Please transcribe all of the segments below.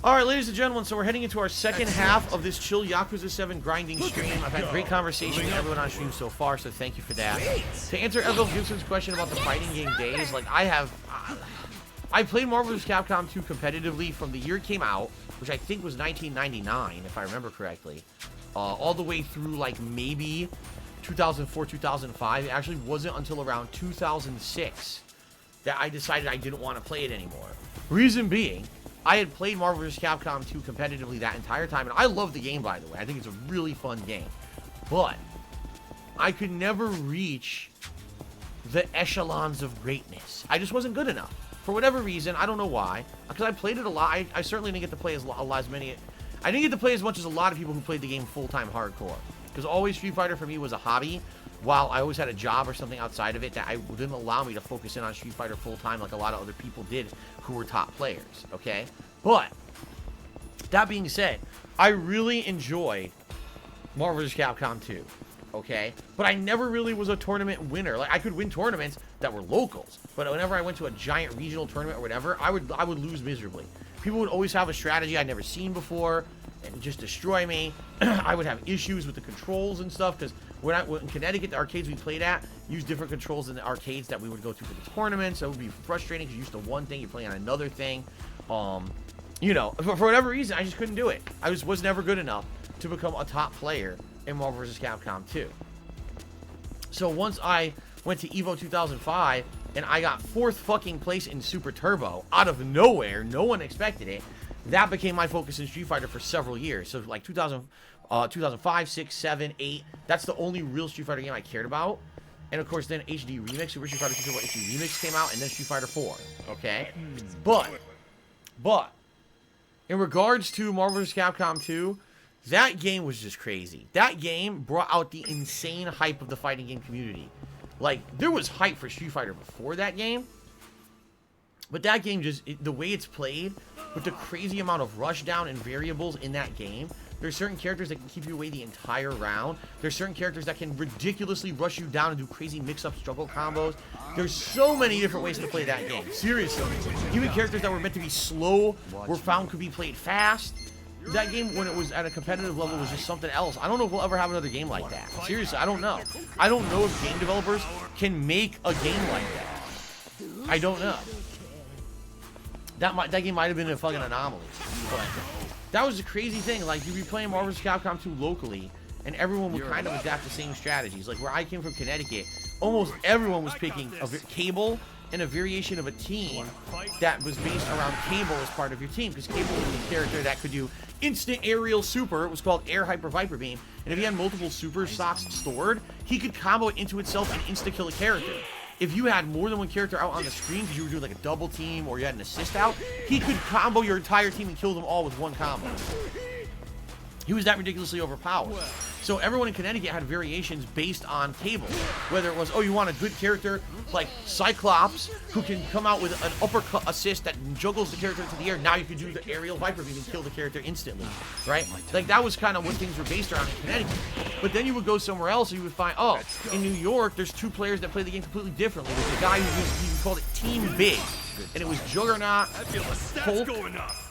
Alright, ladies and gentlemen, so we're heading into our second half of this chill Yakuza 7 grinding stream. I've had great conversation with everyone on stream so far, so thank you for that. To answer Evel Gibson's question about the fighting game days, like, I played Marvel vs. Capcom 2 competitively from the year it came out, which I think was 1999, if I remember correctly, all the way through, like, maybe 2004, 2005. It actually wasn't until around 2006 that I decided I didn't want to play it anymore. Reason being, I had played Marvel vs. Capcom 2 competitively that entire time, and I love the game, by the way. I think it's a really fun game. But I could never reach the echelons of greatness. I just wasn't good enough. For whatever reason, I don't know why. Because I played it a lot. I certainly didn't get to play as many. I didn't get to play as much as a lot of people who played the game full-time hardcore. Because always Street Fighter for me was a hobby, while I always had a job or something outside of it that didn't allow me to focus in on Street Fighter full-time like a lot of other people did who were top players, okay? But, that being said, I really enjoyed Marvel vs. Capcom 2, okay? But I never really was a tournament winner. Like, I could win tournaments that were locals, but whenever I went to a giant regional tournament or whatever, I would lose miserably. People would always have a strategy I'd never seen before and just destroy me. I would have issues with the controls and stuff, because when in Connecticut, the arcades we played at used different controls than the arcades that we would go to for the tournament, so it would be frustrating because you're used to one thing, you're playing on another thing. You know, for whatever reason, I just couldn't do it. I was never good enough to become a top player in Marvel vs. Capcom 2. So once I went to EVO 2005, and I got 4th fucking place in Super Turbo, out of nowhere, no one expected it, that became my focus in Street Fighter for several years. So like 2005, 6, 7, 8, that's the only real Street Fighter game I cared about. And of course then HD Remix, Super Street Fighter 2 Turbo HD Remix came out, and then Street Fighter 4, okay? But, in regards to Marvel vs. Capcom 2, that game was just crazy. That game brought out the insane hype of the fighting game community. Like, there was hype for Street Fighter before that game, but that game just, the way it's played, with the crazy amount of rushdown and variables in that game, there's certain characters that can keep you away the entire round. There's certain characters that can ridiculously rush you down and do crazy mix-up struggle combos. There's so many different ways to play that game. Seriously. Even characters that were meant to be slow were found could be played fast. That game, when it was at a competitive level, was just something else. I don't know if we'll ever have another game like that. Seriously, I don't know. I don't know if game developers can make a game like that. I don't know. That game might have been a fucking anomaly. But that was the crazy thing. Like, you'd be playing Marvel vs. Capcom 2 locally, and everyone would kind of adapt the same strategies. Like, where I came from Connecticut, almost everyone was picking a Cable and a variation of a team that was based around Cable as part of your team, because Cable was a character that could do instant aerial super. It was called Air Hyper Viper Beam, and if he had multiple super stocks stored, he could combo it into itself and insta-kill a character. If you had more than one character out on the screen because you were doing like a double team or you had an assist out, he could combo your entire team and kill them all with one combo. He was that ridiculously overpowered. So everyone in Connecticut had variations based on Cable. Whether it was, oh, you want a good character like Cyclops, who can come out with an uppercut assist that juggles the character into the air. Now you can do the aerial Viper Beam and kill the character instantly, right? Like, that was kind of what things were based around in Connecticut. But then you would go somewhere else and you would find, oh, in New York, there's two players that play the game completely differently. There's a guy who called it Team Big, and it was Juggernaut, Hulk,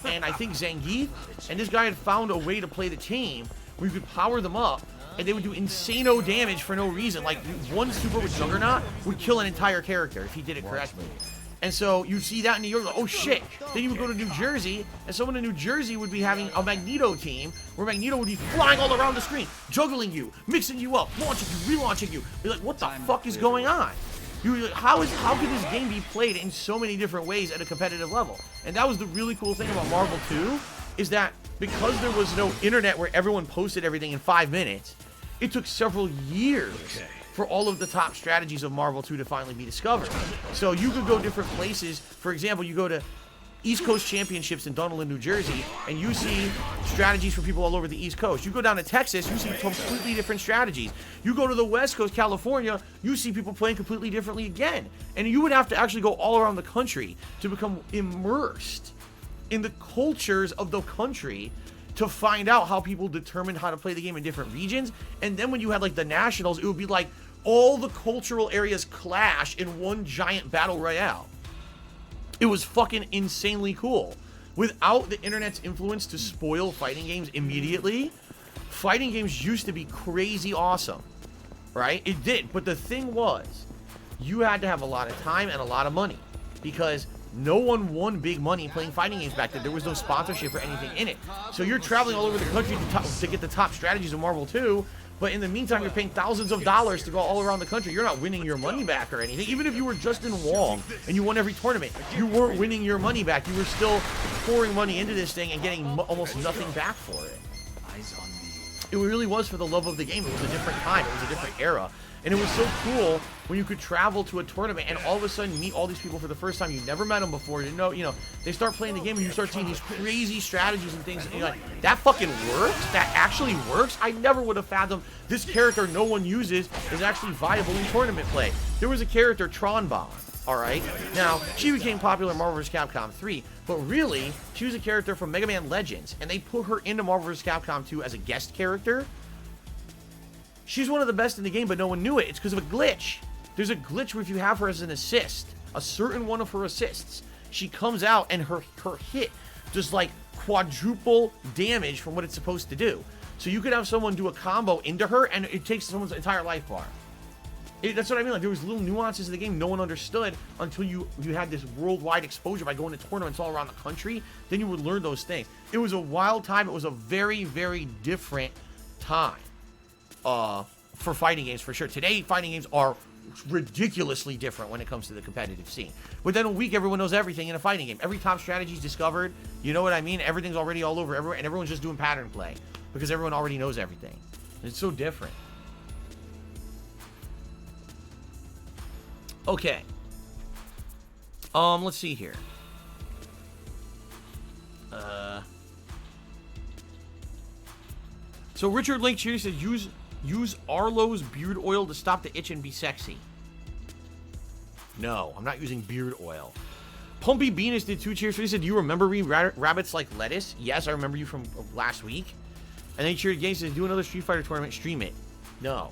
and I think Zangief. And this guy had found a way to play the team where you could power them up, and they would do insano damage for no reason. Like, one super with Juggernaut would kill an entire character if he did it correctly. And so you see that in New York, like, oh shit. Then you would go to New Jersey, and someone in New Jersey would be having a Magneto team, where Magneto would be flying all around the screen, juggling you, mixing you up, launching you, relaunching you. You're like, what the fuck is going on? You're like, how could this game be played in so many different ways at a competitive level? And that was the really cool thing about Marvel 2, is that because there was no internet where everyone posted everything in 5 minutes, it took several years for all of the top strategies of Marvel 2 to finally be discovered. So you could go different places. For example, you go to East Coast Championships in Dunedin, New Jersey, and you see strategies for people all over the East Coast. You go down to Texas, you see completely different strategies. You go to the West Coast, California, you see people playing completely differently again. And you would have to actually go all around the country to become immersed in the cultures of the country to find out how people determined how to play the game in different regions. And then when you had like the nationals, it would be like all the cultural areas clash in one giant battle royale. It was fucking insanely cool. Without the internet's influence to spoil fighting games immediately, fighting games used to be crazy awesome, right? It did, but the thing was, you had to have a lot of time and a lot of money, because no one won big money playing fighting games back then. There was no sponsorship or anything in it. So you're traveling all over the country to get the top strategies of Marvel 2, but in the meantime, you're paying thousands of dollars to go all around the country. You're not winning your money back or anything. Even if you were Justin Wong and you won every tournament, you weren't winning your money back. You were still pouring money into this thing and getting almost nothing back for it. It really was for the love of the game. It was a different time. It was a different era. And it was so cool when you could travel to a tournament and all of a sudden meet all these people for the first time. You never met them before. You know, they start playing the game and you start seeing these crazy strategies and things. And you're like, that fucking works? That actually works? I never would have fathomed this character no one uses is actually viable in tournament play. There was a character, Tron Bomb. All right. Now, she became popular in Marvel vs. Capcom 3, but really, she was a character from Mega Man Legends, and they put her into Marvel vs. Capcom 2 as a guest character. She's one of the best in the game, but no one knew it. It's because of a glitch. There's a glitch where if you have her as an assist, a certain one of her assists, she comes out and her hit does like quadruple damage from what it's supposed to do. So you could have someone do a combo into her, and it takes someone's entire life bar. That's what I mean. Like, there was little nuances of the game no one understood until you had this worldwide exposure by going to tournaments all around the country. Then you would learn those things. It was a wild time. It was a very, very different time for fighting games, for sure. Today, fighting games are ridiculously different when it comes to the competitive scene. Within a week, everyone knows everything in a fighting game. Every top strategy is discovered. You know what I mean? Everything's already all over everywhere, and everyone's just doing pattern play because everyone already knows everything. It's so different. Okay. Let's see here. So Richard Link here says use Arlo's beard oil to stop the itch and be sexy. No, I'm not using beard oil. Pumpy Venus did 2 cheers for you. He said, do you remember me, rabbits like lettuce? Yes, I remember you from last week. And then he cheered again. He says, do another Street Fighter tournament, stream it. No.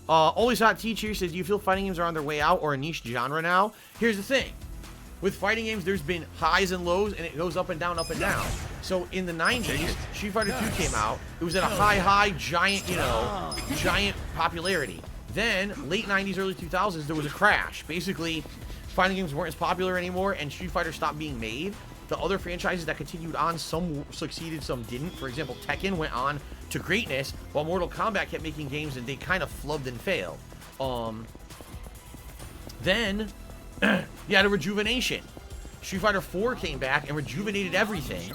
Always Hot Tea Cheer says, do you feel fighting games are on their way out or a niche genre now? Here's the thing. With fighting games, there's been highs and lows, and it goes up and down, up and down. So in the 90s, Street Fighter 2 came out. It was at a high, giant, giant popularity. Then, late 90s, early 2000s, there was a crash. Basically, fighting games weren't as popular anymore, and Street Fighter stopped being made. The other franchises that continued on, some succeeded, some didn't. For example, Tekken went on to greatness, while Mortal Kombat kept making games, and they kind of flubbed and failed. Then, you had a rejuvenation. Street Fighter 4 came back and rejuvenated everything,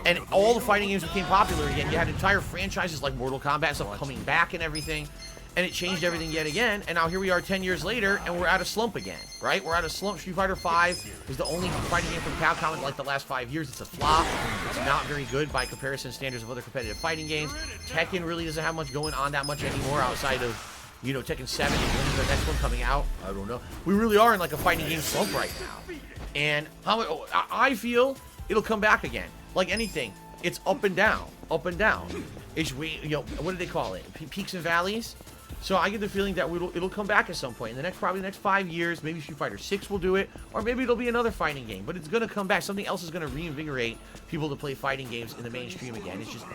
and all the fighting games became popular again. You had entire franchises like Mortal Kombat and stuff coming back and everything, and it changed everything yet again. And now here we are 10 years later, and we're at a slump again, right? We're at a slump. Street Fighter 5 is the only fighting game from Capcom in like the last 5 years. It's a flop. It's not very good by comparison standards of other competitive fighting games. Tekken really doesn't have much going on that much anymore outside of, Tekken 7. When's the next one coming out? I don't know. We really are in like a fighting game slump right now. And I feel it'll come back again. Like anything, it's up and down, up and down. It's what do they call it? Peaks and valleys. So I get the feeling that it'll come back at some point in the next 5 years. Maybe Street Fighter 6 will do it, or maybe it'll be another fighting game. But it's gonna come back. Something else is gonna reinvigorate people to play fighting games in the mainstream again. It's just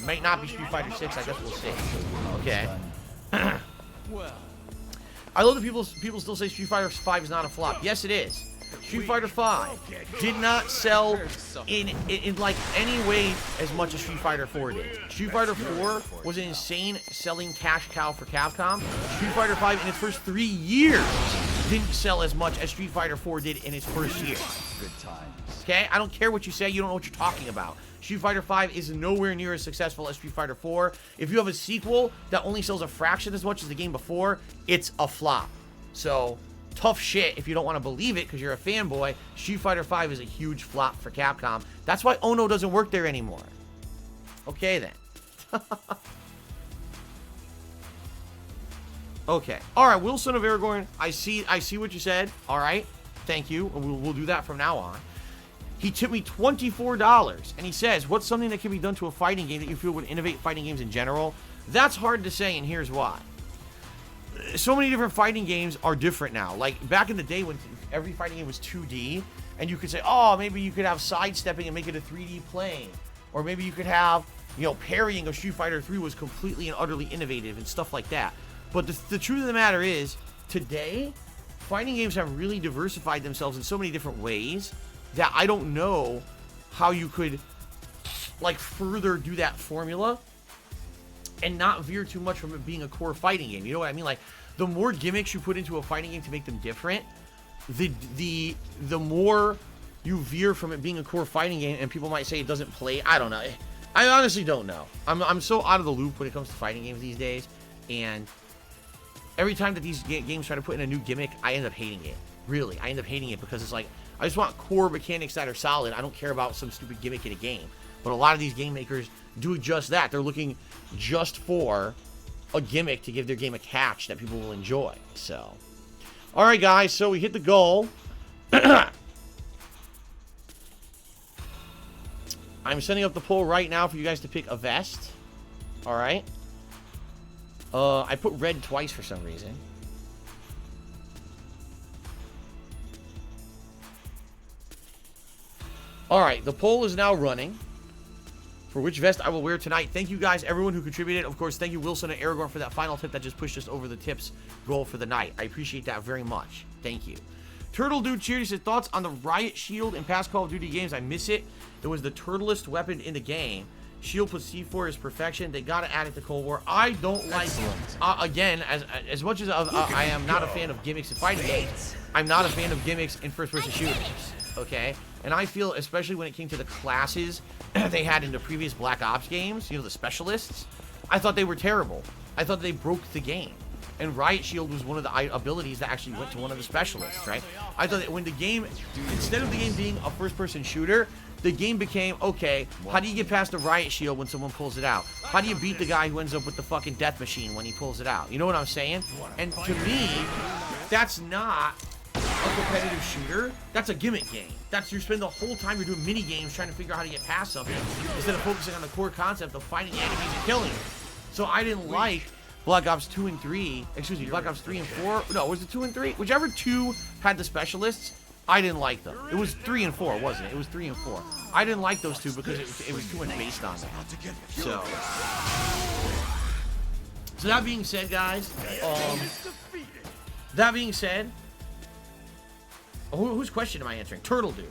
might not be Street Fighter 6. I guess we'll see. Okay. I love that people still say Street Fighter 5 is not a flop. Yes, it is. Street Fighter 5 did not sell in like any way as much as Street Fighter 4 did. Street Fighter 4 was an insane selling cash cow for Capcom. Street Fighter 5 in its first 3 years didn't sell as much as Street Fighter 4 did in its first year. Good times. Okay? I don't care what you say. You don't know what you're talking about. Street Fighter 5 is nowhere near as successful as Street Fighter 4. If you have a sequel that only sells a fraction as much as the game before, it's a flop. So, tough shit if you don't want to believe it because you're a fanboy. Street Fighter 5 is a huge flop for Capcom. That's why Ono doesn't work there anymore. Okay, then. Okay. All right, Wilson of Aragorn, I see what you said. All right. Thank you. We'll do that from now on. He tipped me $24, and he says, what's something that can be done to a fighting game that you feel would innovate fighting games in general? That's hard to say, and here's why. So many different fighting games are different now. Like, back in the day when every fighting game was 2D, And you could say, oh, maybe you could have sidestepping and make it a 3D plane. Or maybe you could have, you know, parrying of Street Fighter 3 was completely and utterly innovative and stuff like that. But the truth of the matter is, today, fighting games have really diversified themselves in so many different ways that I don't know how you could, like, further do that formula and not veer too much from it being a core fighting game. You know what I mean? Like, the more gimmicks you put into a fighting game to make them different, the more you veer from it being a core fighting game, and people might say it doesn't play. I don't know. I honestly don't know. I'm so out of the loop when it comes to fighting games these days, and every time that these games try to put in a new gimmick, I end up hating it. Really, I end up hating it because it's like, I just want core mechanics that are solid. I don't care about some stupid gimmick in a game. But a lot of these game makers do just that. They're looking just for a gimmick to give their game a catch that people will enjoy. So, all right, guys. So we hit the goal. I'm setting up the poll right now for you guys to pick a vest. All right. I put red twice for some reason. All right, the poll is now running for which vest I will wear tonight. Thank you guys, everyone who contributed. Of course, thank you, Wilson and Aragorn, for that final tip that just pushed us over the tips goal for the night. I appreciate that very much. Thank you. Turtle Dude cheers. His thoughts on the Riot Shield in past Call of Duty games. I miss it. It was the turtlest weapon in the game. Shield plus C4 is perfection. They gotta add it to Cold War. I don't like again, as much as I am not a fan of gimmicks in fighting games, I'm not a fan of gimmicks in first-person shooters. Okay, and I feel, especially when it came to the classes they had in the previous Black Ops games, you know, the specialists, I thought they were terrible. I thought they broke the game. And Riot Shield was one of the abilities that actually went to one of the specialists, right? I thought that when the game, instead of the game being a first-person shooter, the game became, okay, how do you get past the Riot Shield when someone pulls it out? How do you beat the guy who ends up with the fucking death machine when he pulls it out? You know what I'm saying? And to me, that's not a competitive shooter. That's a gimmick game. That's, you spend the whole time you're doing mini games trying to figure out how to get past something instead of focusing on the core concept of fighting enemies and killing them. So I didn't like Black Ops 2 and 3, excuse me, Black Ops 3 and 4, no, was it 2 and 3? Whichever two had the specialists, I didn't like them. It was 3 and 4, wasn't it? It was 3 and 4. I didn't like those two because it was too much based on them. So that being said, guys, that being said, whose question am I answering? Turtle Dude.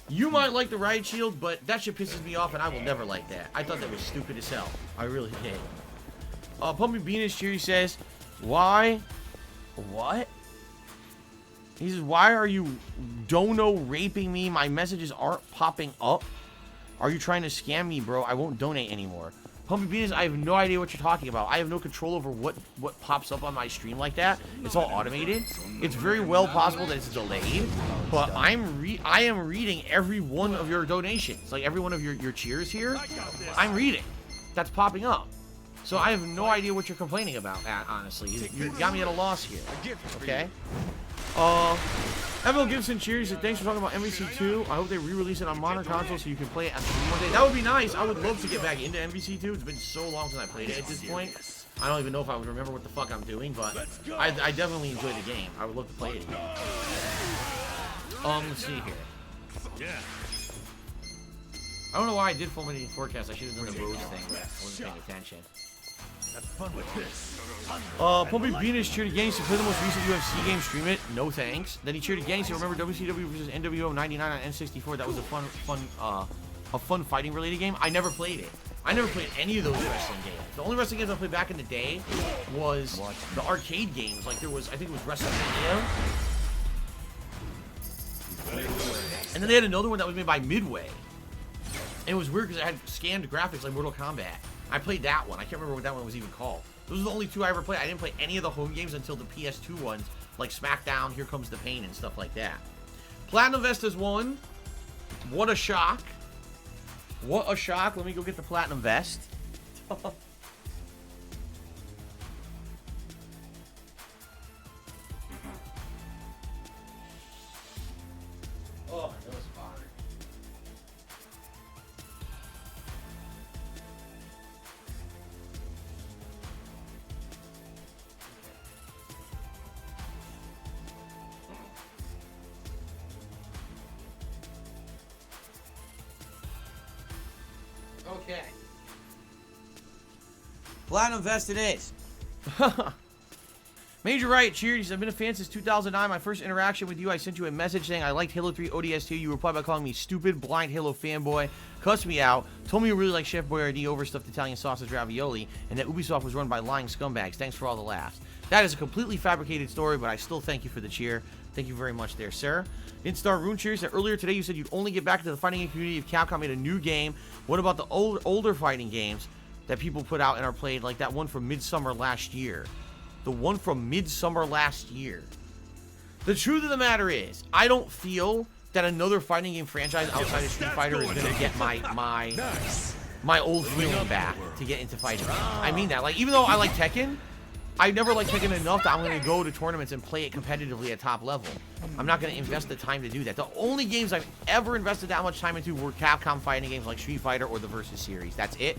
You might like the Riot Shield, but that shit pisses me off, and I will never like that. I thought that was stupid as hell. I really did. Pumpy Beanish Cheery says, why? What? He says, why are you dono raping me? My messages aren't popping up. Are you trying to scam me, bro? I won't donate anymore. Pumpy Beanish, I have no idea what you're talking about. I have no control over what pops up on my stream like that. It's all automated. It's very well possible that it's delayed, but I am reading every one of your donations. Like every one of your cheers here, I'm reading. That's popping up. So I have no idea what you're complaining about, honestly. You got me at a loss here. Okay? Evel Gibson cheers. Thanks for talking about MVC2. I hope they re-release it on modern consoles so you can play it at stream one day. That would be nice. I would love to get back into MVC2. It's been so long since I played it at this point. I don't even know if I would remember what the fuck I'm doing, but I definitely enjoy the game. I would love to play it again. Let's see here. I don't know why I did fulminating forecast. I should have done the roads thing, but I wasn't paying attention. Pumpy Venus cheered again to play the most recent UFC game, stream it. No thanks. Then he cheered again to remember WCW versus NWO 99 on N64. That was a fun fighting related game. I never played it. I never played any of those wrestling games. The only wrestling games I played back in the day was the arcade games. Like there was, I think it was WrestleMania. And then they had another one that was made by Midway. And it was weird because it had scanned graphics like Mortal Kombat. I played that one. I can't remember what that one was even called. Those are the only two I ever played. I didn't play any of the home games until the PS2 ones, like SmackDown, Here Comes the Pain, and stuff like that. Platinum Vest is won. What a shock. What a shock. Let me go get the Platinum Vest. Oh, my nose is bothering. Okay. Platinum Vest it is. Major Riot cheers. I've been a fan since 2009. My first interaction with you, I sent you a message saying I liked Halo 3 ODST. You replied by calling me stupid, blind Halo fanboy, cussed me out, told me you really like Chef Boyardee, overstuffed Italian sausage ravioli, and that Ubisoft was run by lying scumbags. Thanks for all the laughs. That is a completely fabricated story, but I still thank you for the cheer. Thank you very much there, sir. Instar Rune cheers. Earlier today, you said you'd only get back to the fighting game community if Capcom made a new game. What about the older fighting games that people put out and are played, like that one from Midsummer last year? The one from Midsummer last year. The truth of the matter is, I don't feel that another fighting game franchise outside of Street Fighter is going to get my old feeling back to get into fighting. I mean that. Like, even though I like Tekken, I never liked Tekken enough that I'm going to go to tournaments and play it competitively at top level. I'm not going to invest the time to do that. The only games I've ever invested that much time into were Capcom fighting games like Street Fighter or the Versus series. That's it.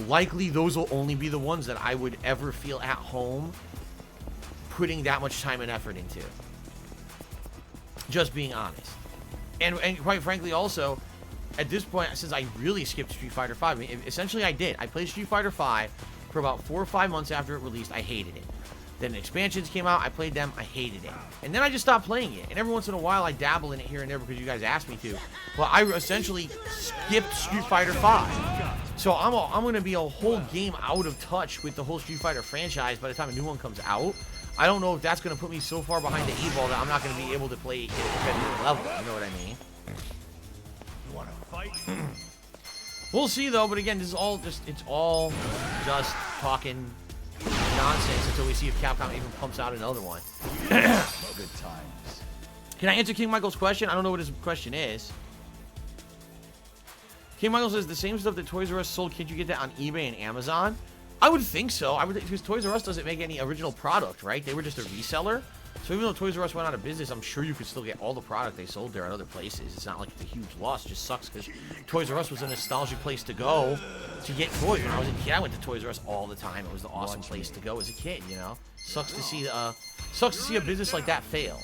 Likely, those will only be the ones that I would ever feel at home putting that much time and effort into. Just being honest. And quite frankly, also, at this point, since I really skipped Street Fighter V, I mean, essentially I did. I played Street Fighter V for about 4 or 5 months after it released. I hated it. Then expansions came out. I played them. I hated it. And then I just stopped playing it. And every once in a while, I dabble in it here and there because you guys asked me to. But I essentially skipped Street Fighter V. So I'm going to be a whole game out of touch with the whole Street Fighter franchise by the time a new one comes out. I don't know if that's going to put me so far behind the eight ball that I'm not going to be able to play at a competitive level. You know what I mean? You want to fight? We'll see, though. But again, this is all just, it's all just talking nonsense until we see if Capcom even pumps out another one. Good times. Can I answer King Michael's question? I don't know what his question is. King Michael says, the same stuff that Toys R Us sold, can't you get that on eBay and Amazon? I would think so. I would think, because Toys R Us doesn't make any original product, right? They were just a reseller. So even though Toys R Us went out of business, I'm sure you could still get all the product they sold there at other places. It's not like it's a huge loss. It just sucks because Toys R Us was a nostalgic place to go to get toys. When I was a kid, I went to Toys R Us all the time. It was the awesome place to go as a kid, you know? Sucks to see a business like that fail.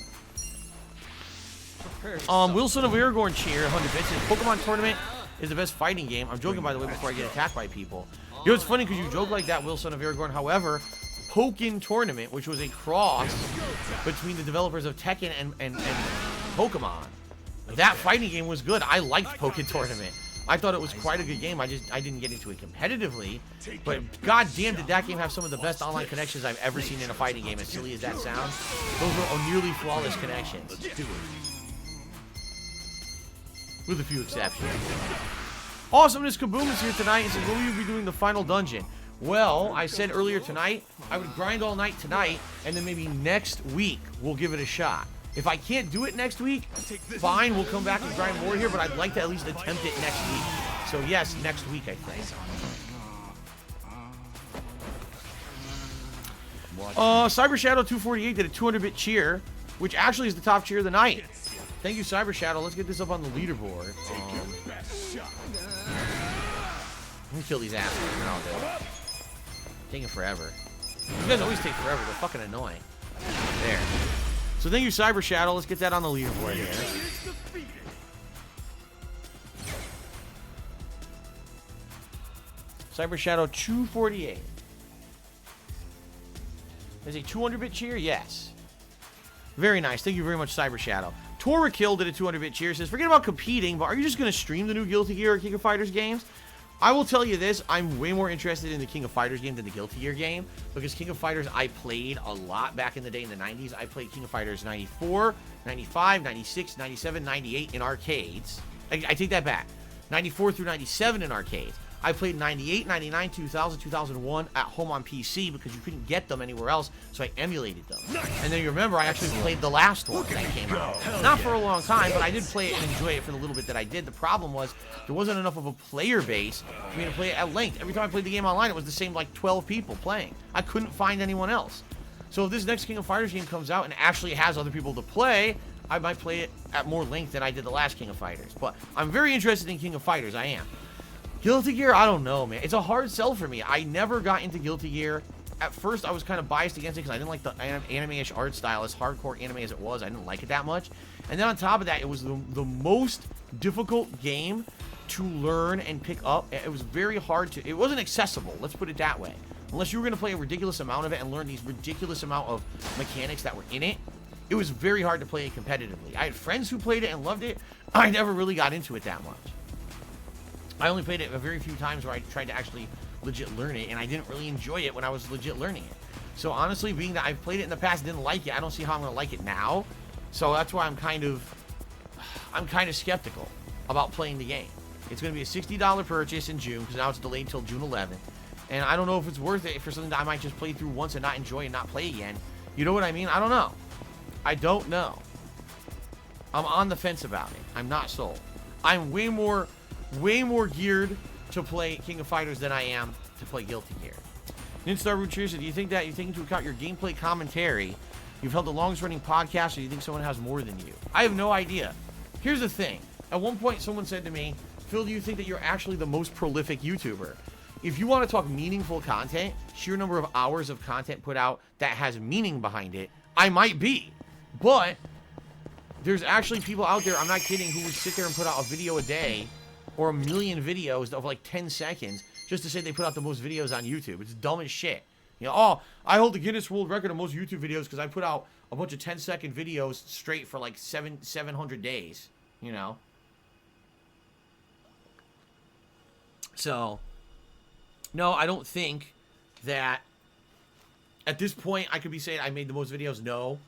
Wilson of Aragorn cheer, 100 bits. Pokemon Tournament is the best fighting game. I'm joking, by the way, before I get attacked by people. You know, it's funny because you joke like that, Wilson of Aragorn. However, Pokken Tournament, which was a cross between the developers of Tekken and Pokemon, that fighting game was good. I liked Pokken Tournament. I thought it was quite a good game. I didn't get into it competitively, but goddamn, did that game have some of the best online connections I've ever seen in a fighting game. As silly as that sounds, those were nearly flawless connections, with a few exceptions. Awesomeness Kaboom is here tonight and says, will you be doing the final dungeon? Well, I said earlier tonight, I would grind all night tonight, and then maybe next week, we'll give it a shot. If I can't do it next week, fine, we'll come back and grind more here, but I'd like to at least attempt it next week. So yes, next week, I think. Cyber Shadow 248 did a 200-bit cheer, which actually is the top cheer of the night. Thank you, Cyber Shadow. Let's get this up on the leaderboard. Let me kill these assholes, and then I'll do it. Taking forever. You guys always take forever. They're fucking annoying. There. So thank you, Cyber Shadow. Let's get that on the leaderboard here. Cyber Shadow 248. Is a 200-bit cheer? Yes. Very nice. Thank you very much, Cyber Shadow. Tora Kill did a 200-bit cheer. Says, forget about competing, but are you just going to stream the new Guilty Gear or King of Fighters games? I will tell you this, I'm way more interested in the King of Fighters game than the Guilty Gear game, because King of Fighters I played a lot back in the day in the 90s. I played King of Fighters 94, 95, 96, 97, 98 in arcades. I take that back. 94 through 97 in arcades. I played 98, 99, 2000, 2001 at home on PC because you couldn't get them anywhere else, so I emulated them. And then you remember, I actually played the last one that came out. Not for a long time, but I did play it and enjoy it for the little bit that I did. The problem was, there wasn't enough of a player base for me to play it at length. Every time I played the game online, it was the same, like, 12 people playing. I couldn't find anyone else. So if this next King of Fighters game comes out and actually has other people to play, I might play it at more length than I did the last King of Fighters. But I'm very interested in King of Fighters, I am. Guilty Gear, I don't know, man. It's a hard sell for me. I never got into Guilty Gear. At first, I was kind of biased against it because I didn't like the anime-ish art style. As hardcore anime as it was, I didn't like it that much. And then on top of that, it was the most difficult game to learn and pick up. It was very hard to, it wasn't accessible, let's put it that way. Unless you were going to play a ridiculous amount of it and learn these ridiculous amount of mechanics that were in it, it was very hard to play it competitively. I had friends who played it and loved it. I never really got into it that much. I only played it a very few times where I tried to actually legit learn it, and I didn't really enjoy it when I was legit learning it. So honestly, being that I've played it in the past and didn't like it, I don't see how I'm going to like it now. So that's why I'm kind of skeptical about playing the game. It's going to be a $60 purchase in June, because now it's delayed till June 11th. And I don't know if it's worth it for something that I might just play through once and not enjoy and not play again. You know what I mean? I don't know. I don't know. I'm on the fence about it. I'm not sold. I'm way more geared to play King of Fighters than I am to play Guilty Gear. Ninstar Root Cheers, do you think that you take into account your gameplay commentary, you've held the longest running podcast, or do you think someone has more than you? I have no idea. Here's the thing. At one point, someone said to me, Phil, do you think that you're actually the most prolific YouTuber? If you want to talk meaningful content, sheer number of hours of content put out that has meaning behind it, I might be. But there's actually people out there, I'm not kidding, who would sit there and put out a video a day or a million videos of like 10 seconds just to say they put out the most videos on YouTube. It's dumb as shit. You know, oh, I hold the Guinness World Record of most YouTube videos because I put out a bunch of 10-second videos straight for like 700 days, you know? So, no, I don't think that at this point I could be saying I made the most videos. No.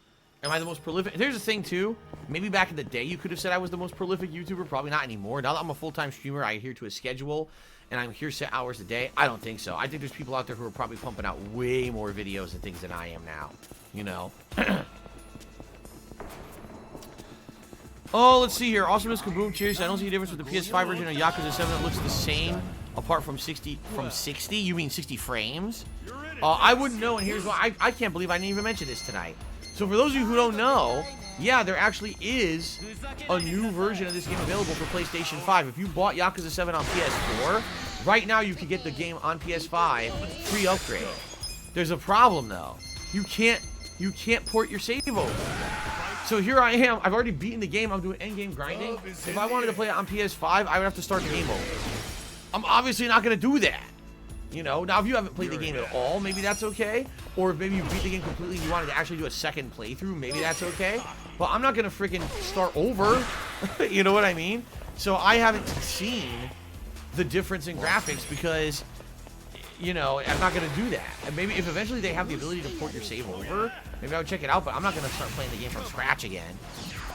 Am I the most prolific? There's the thing, too. Maybe back in the day you could have said I was the most prolific YouTuber. Probably not anymore. Now that I'm a full-time streamer, I adhere to a schedule, and I'm here set hours a day. I don't think so. I think there's people out there who are probably pumping out way more videos and things than I am now. You know? Oh, let's see here. Awesomeness Kaboom, cheers. I don't see a difference with the PS5 version of Yakuza 7. It looks the same, apart from 60. From 60? You mean 60 frames? I wouldn't know, and here's why. I can't believe I didn't even mention this tonight. So for those of you who don't know, yeah, there actually is a new version of this game available for PlayStation 5. If you bought Yakuza 7 on PS4, right now you can get the game on PS5 free upgrade. There's a problem though. You can't port your save over. So here I am. I've already beaten the game. I'm doing endgame grinding. If I wanted to play it on PS5, I would have to start the game over. I'm obviously not going to do that. You know, now if you haven't played the game at all, maybe that's okay. Or if maybe you beat the game completely and you wanted to actually do a second playthrough, maybe that's okay. But I'm not going to freaking start over. You know what I mean? So I haven't seen the difference in graphics because, you know, I'm not going to do that. And maybe if eventually they have the ability to port your save over, maybe I would check it out, but I'm not going to start playing the game from scratch again.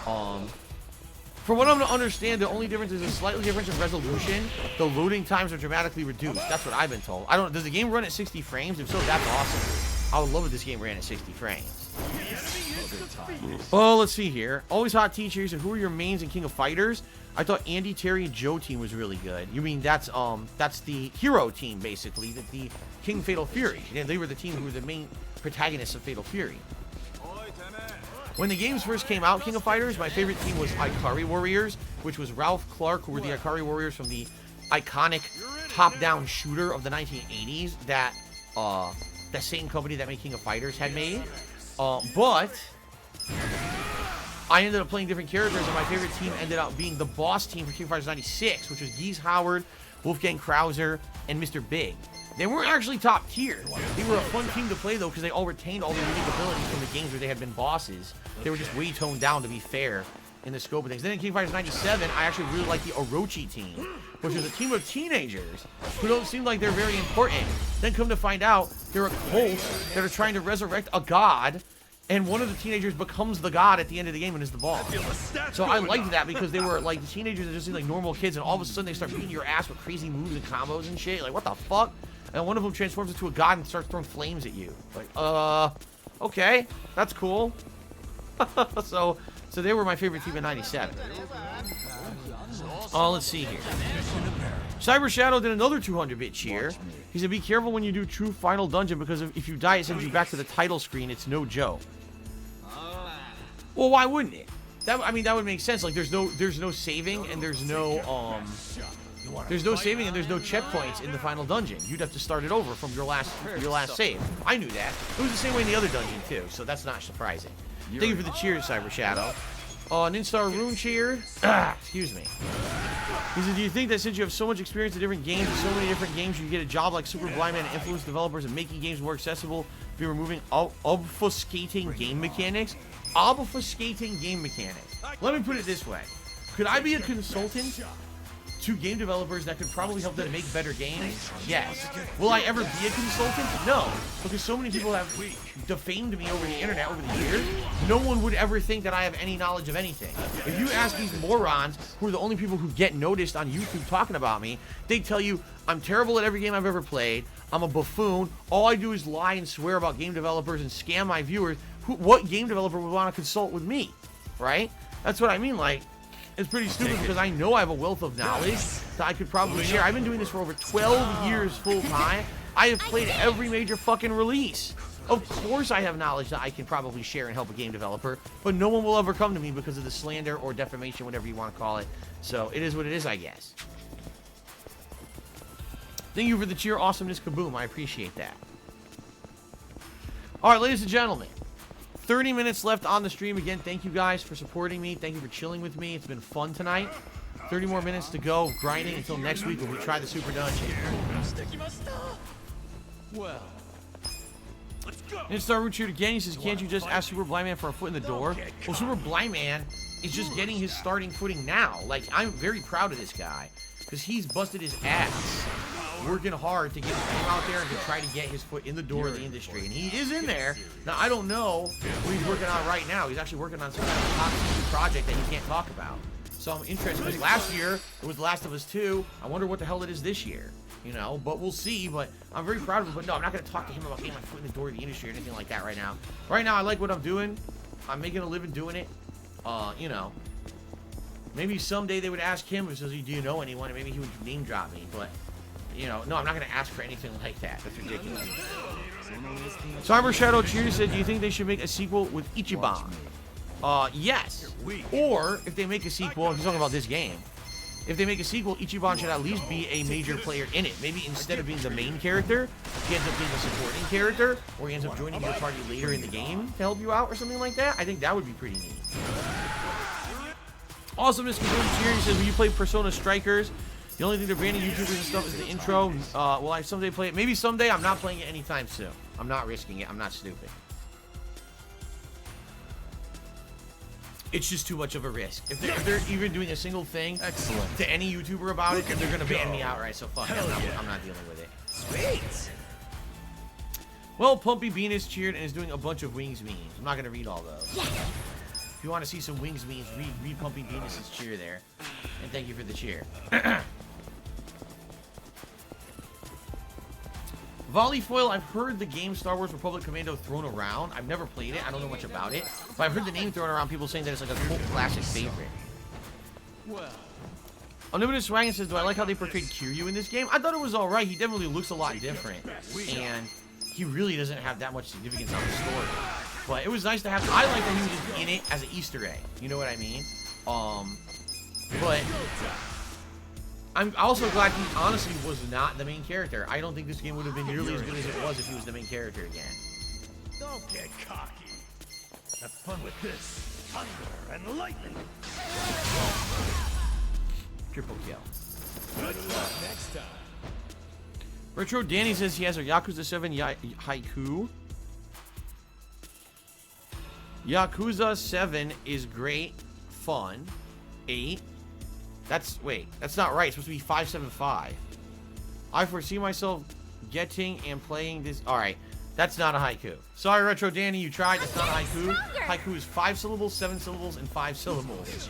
From what I'm going to understand, the only difference is a slightly difference in resolution. The loading times are dramatically reduced. That's what I've been told. I don't. Does the game run at 60 frames? If so, that's awesome. I would love if this game ran at 60 frames. Oh, let's see here. Always Hot Teachers. And who are your mains in King of Fighters? I thought Andy, Terry, and Joe team was really good. You mean that's the hero team basically, the King Fatal Fury. Yeah, they were the team who were the main protagonists of Fatal Fury. When the games first came out, King of Fighters, my favorite team was Ikari Warriors, which was Ralph Clark, who were the Ikari Warriors from the iconic top-down shooter of the 1980s that the same company that made King of Fighters had made. But I ended up playing different characters, and my favorite team ended up being the boss team for King of Fighters 96, which was Geese Howard, Wolfgang Krauser, and Mr. Big. They weren't actually top tier. They were a fun team to play, though, because they all retained all their unique abilities from the games where they had been bosses. They were just way toned down, to be fair, in the scope of things. Then in King of Fighters 97, I actually really liked the Orochi team, which was a team of teenagers who don't seem like they're very important. Then come to find out, they're a cult that are trying to resurrect a god, and one of the teenagers becomes the god at the end of the game and is the boss. So I liked that because they were like the teenagers that just seemed like normal kids, and all of a sudden they start beating your ass with crazy moves and combos and shit. Like, what the fuck? And one of them transforms into a god and starts throwing flames at you. Like, okay, that's cool. So they were my favorite team in 97. Let's see here. Cyber Shadow did another 200-bit cheer. He said, be careful when you do true final dungeon because if you die, it sends you back to the title screen. It's no joke. Well, why wouldn't it? I mean, that would make sense. Like, there's no saving and there's no saving and there's no checkpoints in the final dungeon. You'd have to start it over from your last save. I knew that. It was the same way in the other dungeon too, so that's not surprising. Thank you for the cheers, Cyber Shadow. Ninstar Rune cheered. Excuse me. He said, do you think that since you have so much experience in different games, and so many different games, you get a job like Super Blind Man and influence developers and making games more accessible if you're removing obfuscating game mechanics? Obfuscating game mechanics. Let me put it this way. Could I be a consultant to game developers that could probably help them make better games? Yes. Will I ever be a consultant? No. Because so many people have defamed me over the internet over the years, no one would ever think that I have any knowledge of anything. If you ask these morons, who are the only people who get noticed on YouTube talking about me, they tell you, I'm terrible at every game I've ever played, I'm a buffoon, all I do is lie and swear about game developers and scam my viewers. What game developer would want to consult with me? Right? That's what I mean, like, it's pretty stupid because I know I have a wealth of knowledge that I could probably share. I've been doing this for over 12 years full time. I have played every major fucking release. Of course I have knowledge that I can probably share and help a game developer, but no one will ever come to me because of the slander or defamation, whatever you want to call it. So it is what it is, I guess. Thank you for the cheer, awesomeness, kaboom. I appreciate that. All right, ladies and gentlemen. 30 minutes left on the stream. Again, thank you guys for supporting me. Thank you for chilling with me. It's been fun tonight. 30 more minutes to go, grinding until next week when we try the Super Dungeon. Well, let's go. Instar Root Shoot again. He says, can't you just ask Super Blind Man for a foot in the door? Well, Super Blind Man is just getting his starting footing now. Like, I'm very proud of this guy because he's busted his ass working hard to get his name out there and to try to get his foot in the door of the industry. And he is in there. Now, I don't know what he's working on right now. He's actually working on some kind of top secret project that he can't talk about. So I'm interested because last year, it was The Last of Us 2. I wonder what the hell it is this year. You know, but we'll see. But I'm very proud of him. But no, I'm not going to talk to him about getting my foot in the door of the industry or anything like that right now. Right now, I like what I'm doing. I'm making a living doing it. You know, maybe someday they would ask him, do you know anyone? And maybe he would name drop me. But you know, no, I'm not going to ask for anything like that. That's ridiculous. Cyber Shadow Cheer said, do you think they should make a sequel with Ichiban? Yes. Or, if they make a sequel, if you're talking about this game, if they make a sequel, Ichiban should at least be a major player in it. Maybe instead of being the main character, he ends up being a supporting character, or he ends up joining your party later in the game to help you out or something like that. I think that would be pretty neat. Awesomeness Kaboom Cheer, he says, when you play Persona Strikers, the only thing they're banning YouTubers and stuff is the intro. Will I someday play it? Maybe someday. I'm not playing it anytime soon. I'm not risking it. I'm not stupid. It's just too much of a risk. If they're even doing a single thing to any YouTuber about it, they're going to ban me outright. So fuck it. I'm not dealing with it. Sweet. Well, Pumpy Bean is cheered and is doing a bunch of Wings memes. I'm not going to read all those. If you want to see some Wings memes, read Pumpy Venus's cheer there. And thank you for the cheer. Volleyfoil, I've heard the game Star Wars Republic Commando thrown around. I've never played it. I don't know much about it. But I've heard the name thrown around, people saying that it's like a cult classic favorite. Well, Unlimited Swaggin says, do I like how they portrayed Kiryu in this game? I thought it was alright. He definitely looks a lot different. And he really doesn't have that much significance on the story. But it was nice to have. I like that he was just in it as an Easter egg. You know what I mean? But I'm also glad he honestly was not the main character. I don't think this game would have been nearly as good as it was if he was the main character again. Don't get cocky. Have fun with this. Thunder and lightning. Triple kill. Good luck next time. Retro Danny says he has a Yakuza 7 haiku. Yakuza 7 is great fun. 8. That's not right. It's supposed to be 575. I foresee myself getting and playing this. Alright, that's not a haiku. Sorry, Retro Danny, you tried. It's not a haiku. Haiku is 5 syllables, 7 syllables, and 5 syllables.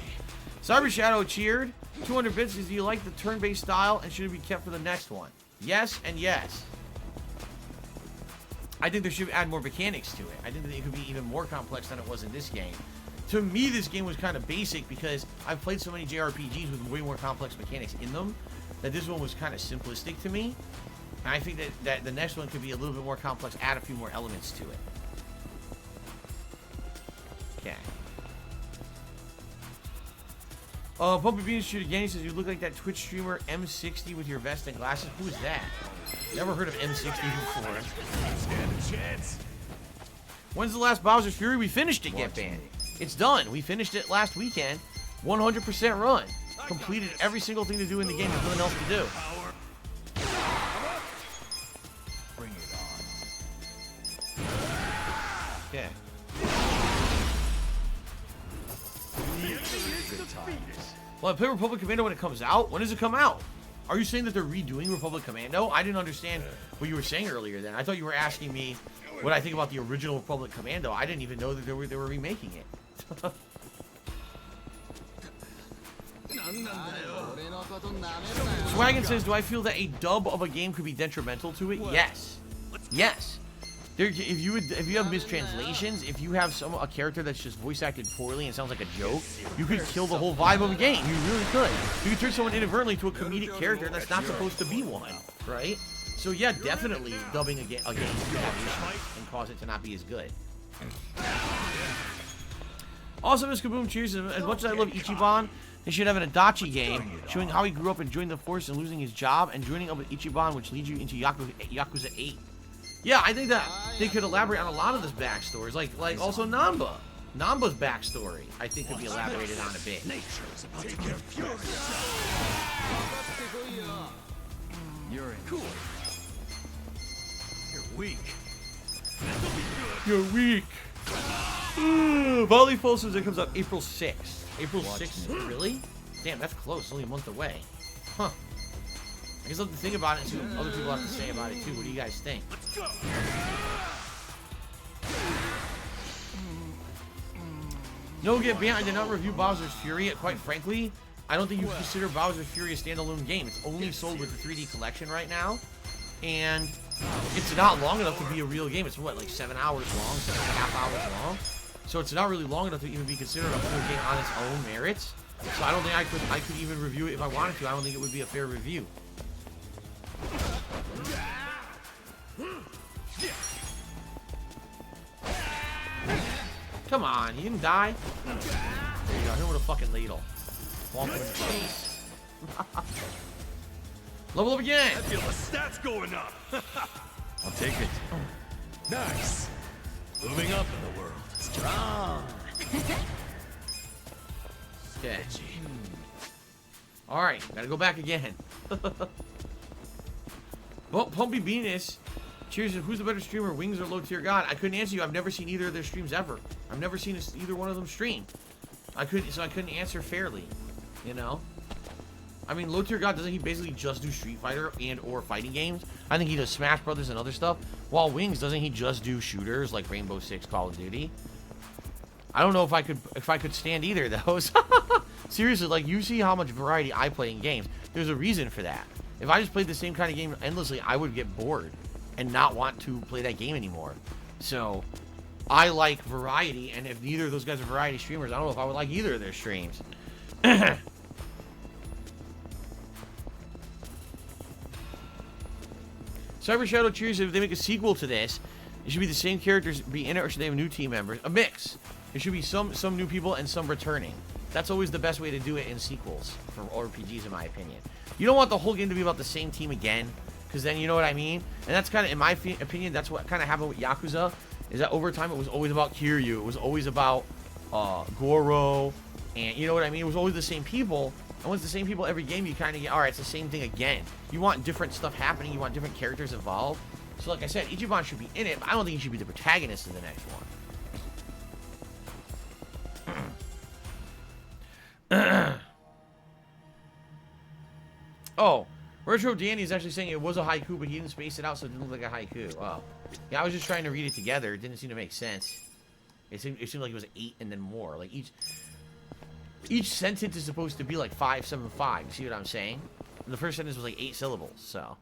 Cyber Shadow cheered. 200 bits says, do you like the turn-based style and should it be kept for the next one? Yes and yes. I think they should add more mechanics to it. I think that it could be even more complex than it was in this game. To me, this game was kind of basic because I've played so many JRPGs with way more complex mechanics in them that this one was kind of simplistic to me. And I think that the next one could be a little bit more complex, add a few more elements to it. Okay. Pumpy Beans shoot again. He says, you look like that Twitch streamer M60 with your vest and glasses. Who is that? Never heard of M60 before. Stand a chance. When's the last Bowser's Fury? We finished it, get banned. It's done. We finished it last weekend. 100% run. Completed every single thing to do in the game. There's nothing else to do. Bring it on. Okay. Well, I play Republic Commando when it comes out. When does it come out? Are you saying that they're redoing Republic Commando? I didn't understand what you were saying earlier then. I thought you were asking me what I think about the original Republic Commando. I didn't even know that they were remaking it. Swaggin says, do I feel that a dub of a game could be detrimental to it? Yes. Yes. If you have mistranslations, if you have a character that's just voice acted poorly and sounds like a joke, you could kill the whole vibe of a game. You really could. You could turn someone inadvertently to a comedic character that's not supposed to be one, right? So yeah, definitely dubbing a game could have issues and cause it to not be as good. Also, Miss Kaboom, cheers. As much as I love Ichiban, they should have an Adachi game showing how he grew up and joined the force and losing his job and joining up with Ichiban, which leads you into Yakuza 8. Yeah, I think that they could elaborate on a lot of this backstories, like also Namba. Namba's backstory, I think, could be elaborated on a bit. You're in. Cool. You're weak. You're weak. Volleyball says it comes out April 6th. April 6th? Really? Damn, that's close. It's only a month away. Huh. I guess I'll have to think about it and see what other people have to say about it too. What do you guys think? Let's go. No, get banned. I did not review Bowser's Fury. Quite frankly, I don't think you consider Bowser's Fury a standalone game. It's only sold with the 3D collection right now, and it's not long enough to be a real game. It's what, like 7 hours long, 7.5 hours long. So it's not really long enough to even be considered a full game on its own merits. So I don't think I could even review it if I wanted to. I don't think it would be a fair review. Come on, you didn't die? There you go, hit him with a fucking ladle. Walk him in the face. Level up again! I feel the stats going up. I'll take it. Nice. Moving up in the world. Strong. Okay. Alright, gotta go back again. Well, Pumpy Venus, cheers. Who's the better streamer, Wings or Low Tier God? I couldn't answer you. I've never seen either of their streams ever. I've never seen either one of them stream. I couldn't answer fairly. You know. I mean, Low Tier God, doesn't he basically just do Street Fighter and or fighting games? I think he does Smash Brothers and other stuff. While Wings, doesn't he just do shooters like Rainbow Six, Call of Duty? I don't know if I could stand either of those. Seriously, like, you see how much variety I play in games. There's a reason for that. If I just played the same kind of game endlessly, I would get bored and not want to play that game anymore. So, I like variety, and if neither of those guys are variety streamers, I don't know if I would like either of their streams. Cyber Shadow cheers. If they make a sequel to this, it should be the same characters be in it, or should they have new team members? A mix. It should be some new people and some returning. That's always the best way to do it in sequels for RPGs, in my opinion. You don't want the whole game to be about the same team again, because then you know what I mean? And that's kind of, in my opinion, that's what kind of happened with Yakuza, is that over time it was always about Kiryu. It was always about Goro, and you know what I mean? It was always the same people. And when it's the same people every game, you kind of get, alright, it's the same thing again. You want different stuff happening. You want different characters involved. So like I said, Ichiban should be in it, but I don't think he should be the protagonist of the next one. Oh, Retro Danny is actually saying it was a haiku, but he didn't space it out, so it didn't look like a haiku. Oh. Yeah, I was just trying to read it together. It didn't seem to make sense. It seemed like it was 8 and then more. Like each sentence is supposed to be like 5, 7, 5. You see what I'm saying? And the first sentence was like 8 syllables, so.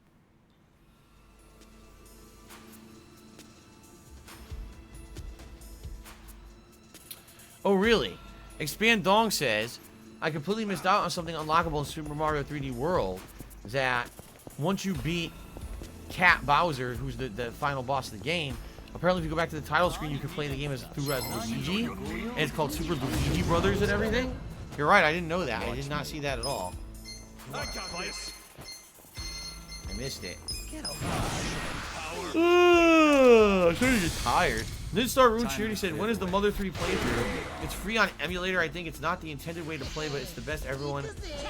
Oh, really? Expand Dong says, I completely missed out on something unlockable in Super Mario 3D World, that once you beat Cat Bowser, who's the final boss of the game, apparently if you go back to the title screen, you can play the game as Luigi, and it's called Super Luigi Brothers and everything. You're right, I didn't know that. I did not see that at all. I got this. I missed it. Get I started to get tired. Then Star Root Shooty said, when is the Mother 3 playthrough? It's free on emulator. I think it's not the intended way to play, but it's the best everyone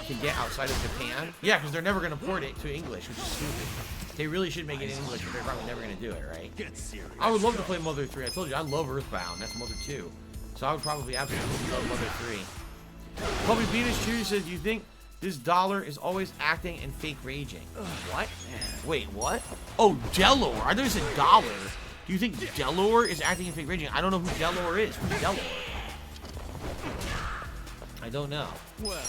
can get outside of Japan. Yeah, because they're never going to port it to English, which is stupid. They really should make it in English, but they're probably never going to do it, right? Get serious. I would love to play Mother 3. I told you, I love Earthbound. That's Mother 2. So I would probably absolutely love Mother 3. Public Venus Shooty says, do you think this dollar is always acting and fake raging? What? Wait, what? Oh, Delor. I thought you said dollar. Do you think Delor is acting and fake raging? I don't know who Delor is. Who's Delor? I don't know. Well.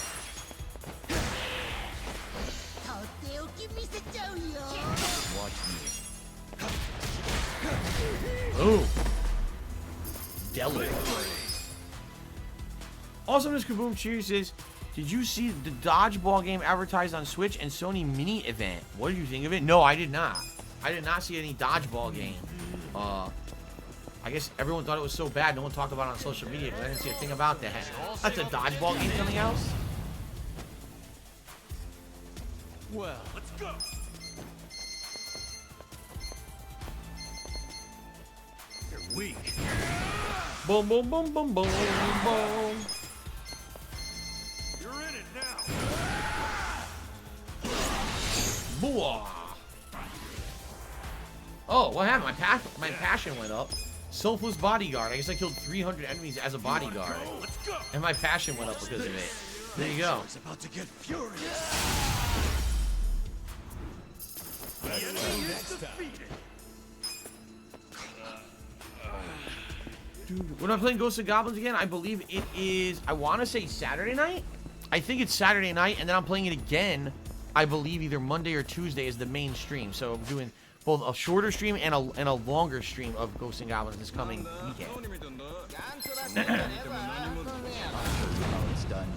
Watch me. Oh. Delor. Also, Miss Kaboom Cheers says, did you see the dodgeball game advertised on Switch and Sony mini event? What did you think of it? No, I did not. I did not see any dodgeball game. I guess everyone thought it was so bad, no one talked about it on social media, because I didn't see a thing about that. That's a dodgeball game coming out? Well, let's go. You're weak. Boom, boom, boom, boom, boom, boom. You're in it now. Booah. Oh, what happened? My passion went up. Selfless bodyguard. I guess I killed 300 enemies as a bodyguard. Let's go. And my passion went up because of it. There you go. It's about to get furious. Dude, when I'm playing Ghosts and Goblins again, I believe it is, I want to say Saturday night? I think it's Saturday night, and then I'm playing it again, I believe either Monday or Tuesday is the main stream. So I'm doing both a shorter stream and a longer stream of Ghosts and Goblins this coming weekend. It's done.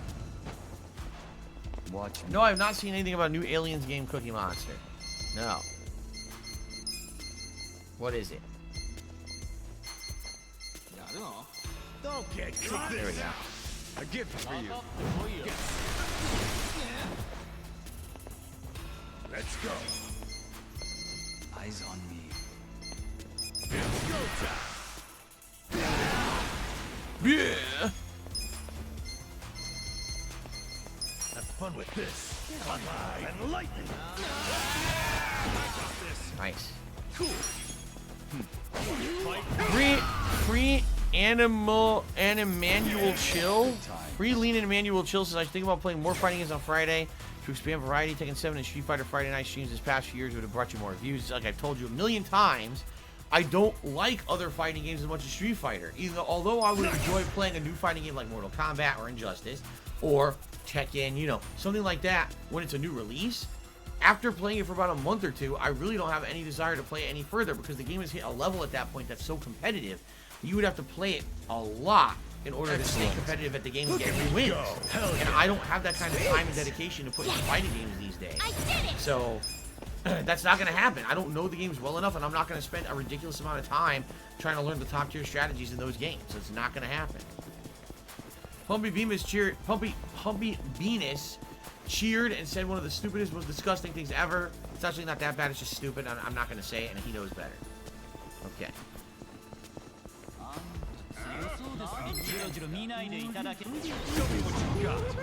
Watch me. No, I have not seen anything about a new Aliens game, Cookie Monster. No. What is it? Don't get caught. There we go. A gift for you. Let's go. Eyes on me. It's go time. Yeah. Have fun with this. Thunder and lightning. Nice. Cool. Free Animal and Emmanuel Chill. Free Lean and Emmanuel Chill says, I think about playing more fighting games on Friday to expand variety. Tekken 7 and Street Fighter Friday night streams this past few years would have brought you more views. Like I've told you a million times, I don't like other fighting games as much as Street Fighter. Although I would enjoy playing a new fighting game like Mortal Kombat or Injustice or Tekken, you know, something like that when it's a new release. After playing it for about a month or two, I really don't have any desire to play it any further because the game has hit a level at that point that's so competitive. You would have to play it a lot in order to stay competitive at the game and get every win. And I don't have that kind of time and dedication to put in fighting games these days. So that's not going to happen. I don't know the games well enough, and I'm not going to spend a ridiculous amount of time trying to learn the top tier strategies in those games. It's not going to happen. Pumpy Venus cheered and said one of the stupidest, most disgusting things ever. It's actually not that bad. It's just stupid. I'm not going to say it, and he knows better. Okay.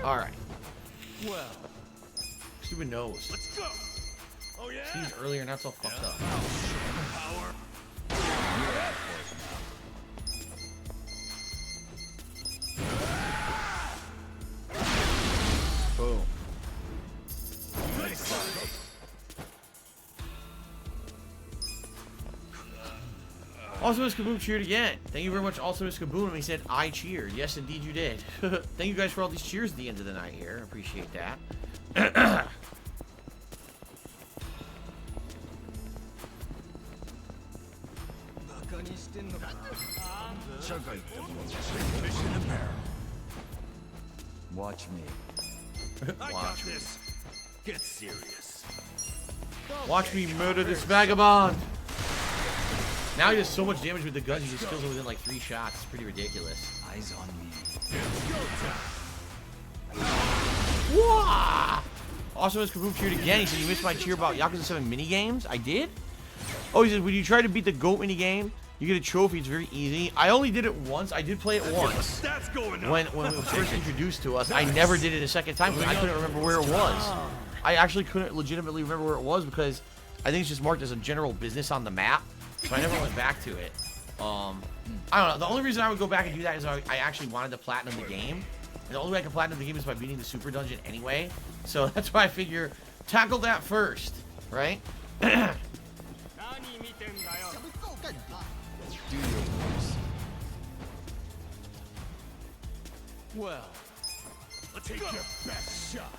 All right. Well, Stupid nose. let's go. Oh yeah. Sneezed earlier, not so fucked up. Power. Boom. Also, Miss Kaboom cheered again. Thank you very much, also Miss Kaboom. And he said, I cheered. Yes, indeed you did. Thank you guys for all these cheers at the end of the night here. I appreciate that. Watch me. I got Watch me. this. Get serious. Watch me murder this vagabond. Now he does so much damage with the gun, he just kills him within like 3 shots. It's pretty ridiculous. Eyes on me. Wah! Also, as Kaboom cheered again, he said, you missed my cheer about Yakuza 7 minigames? I did? Oh, he said, when you try to beat the GOAT minigame, You get a trophy. It's very easy. I only did it once. I did play it once. That's going up. When it was first introduced to us. I never did it a second time because I couldn't remember where it was. I actually couldn't legitimately remember where it was because I think it's just marked as a general business on the map. So I never went back to it. I don't know. The only reason I would go back and do that is I actually wanted to platinum the game. And the only way I can platinum the game is by beating the super dungeon anyway. So that's why I figure tackle that first, right? Do your worst. Well, Let's take your best shot.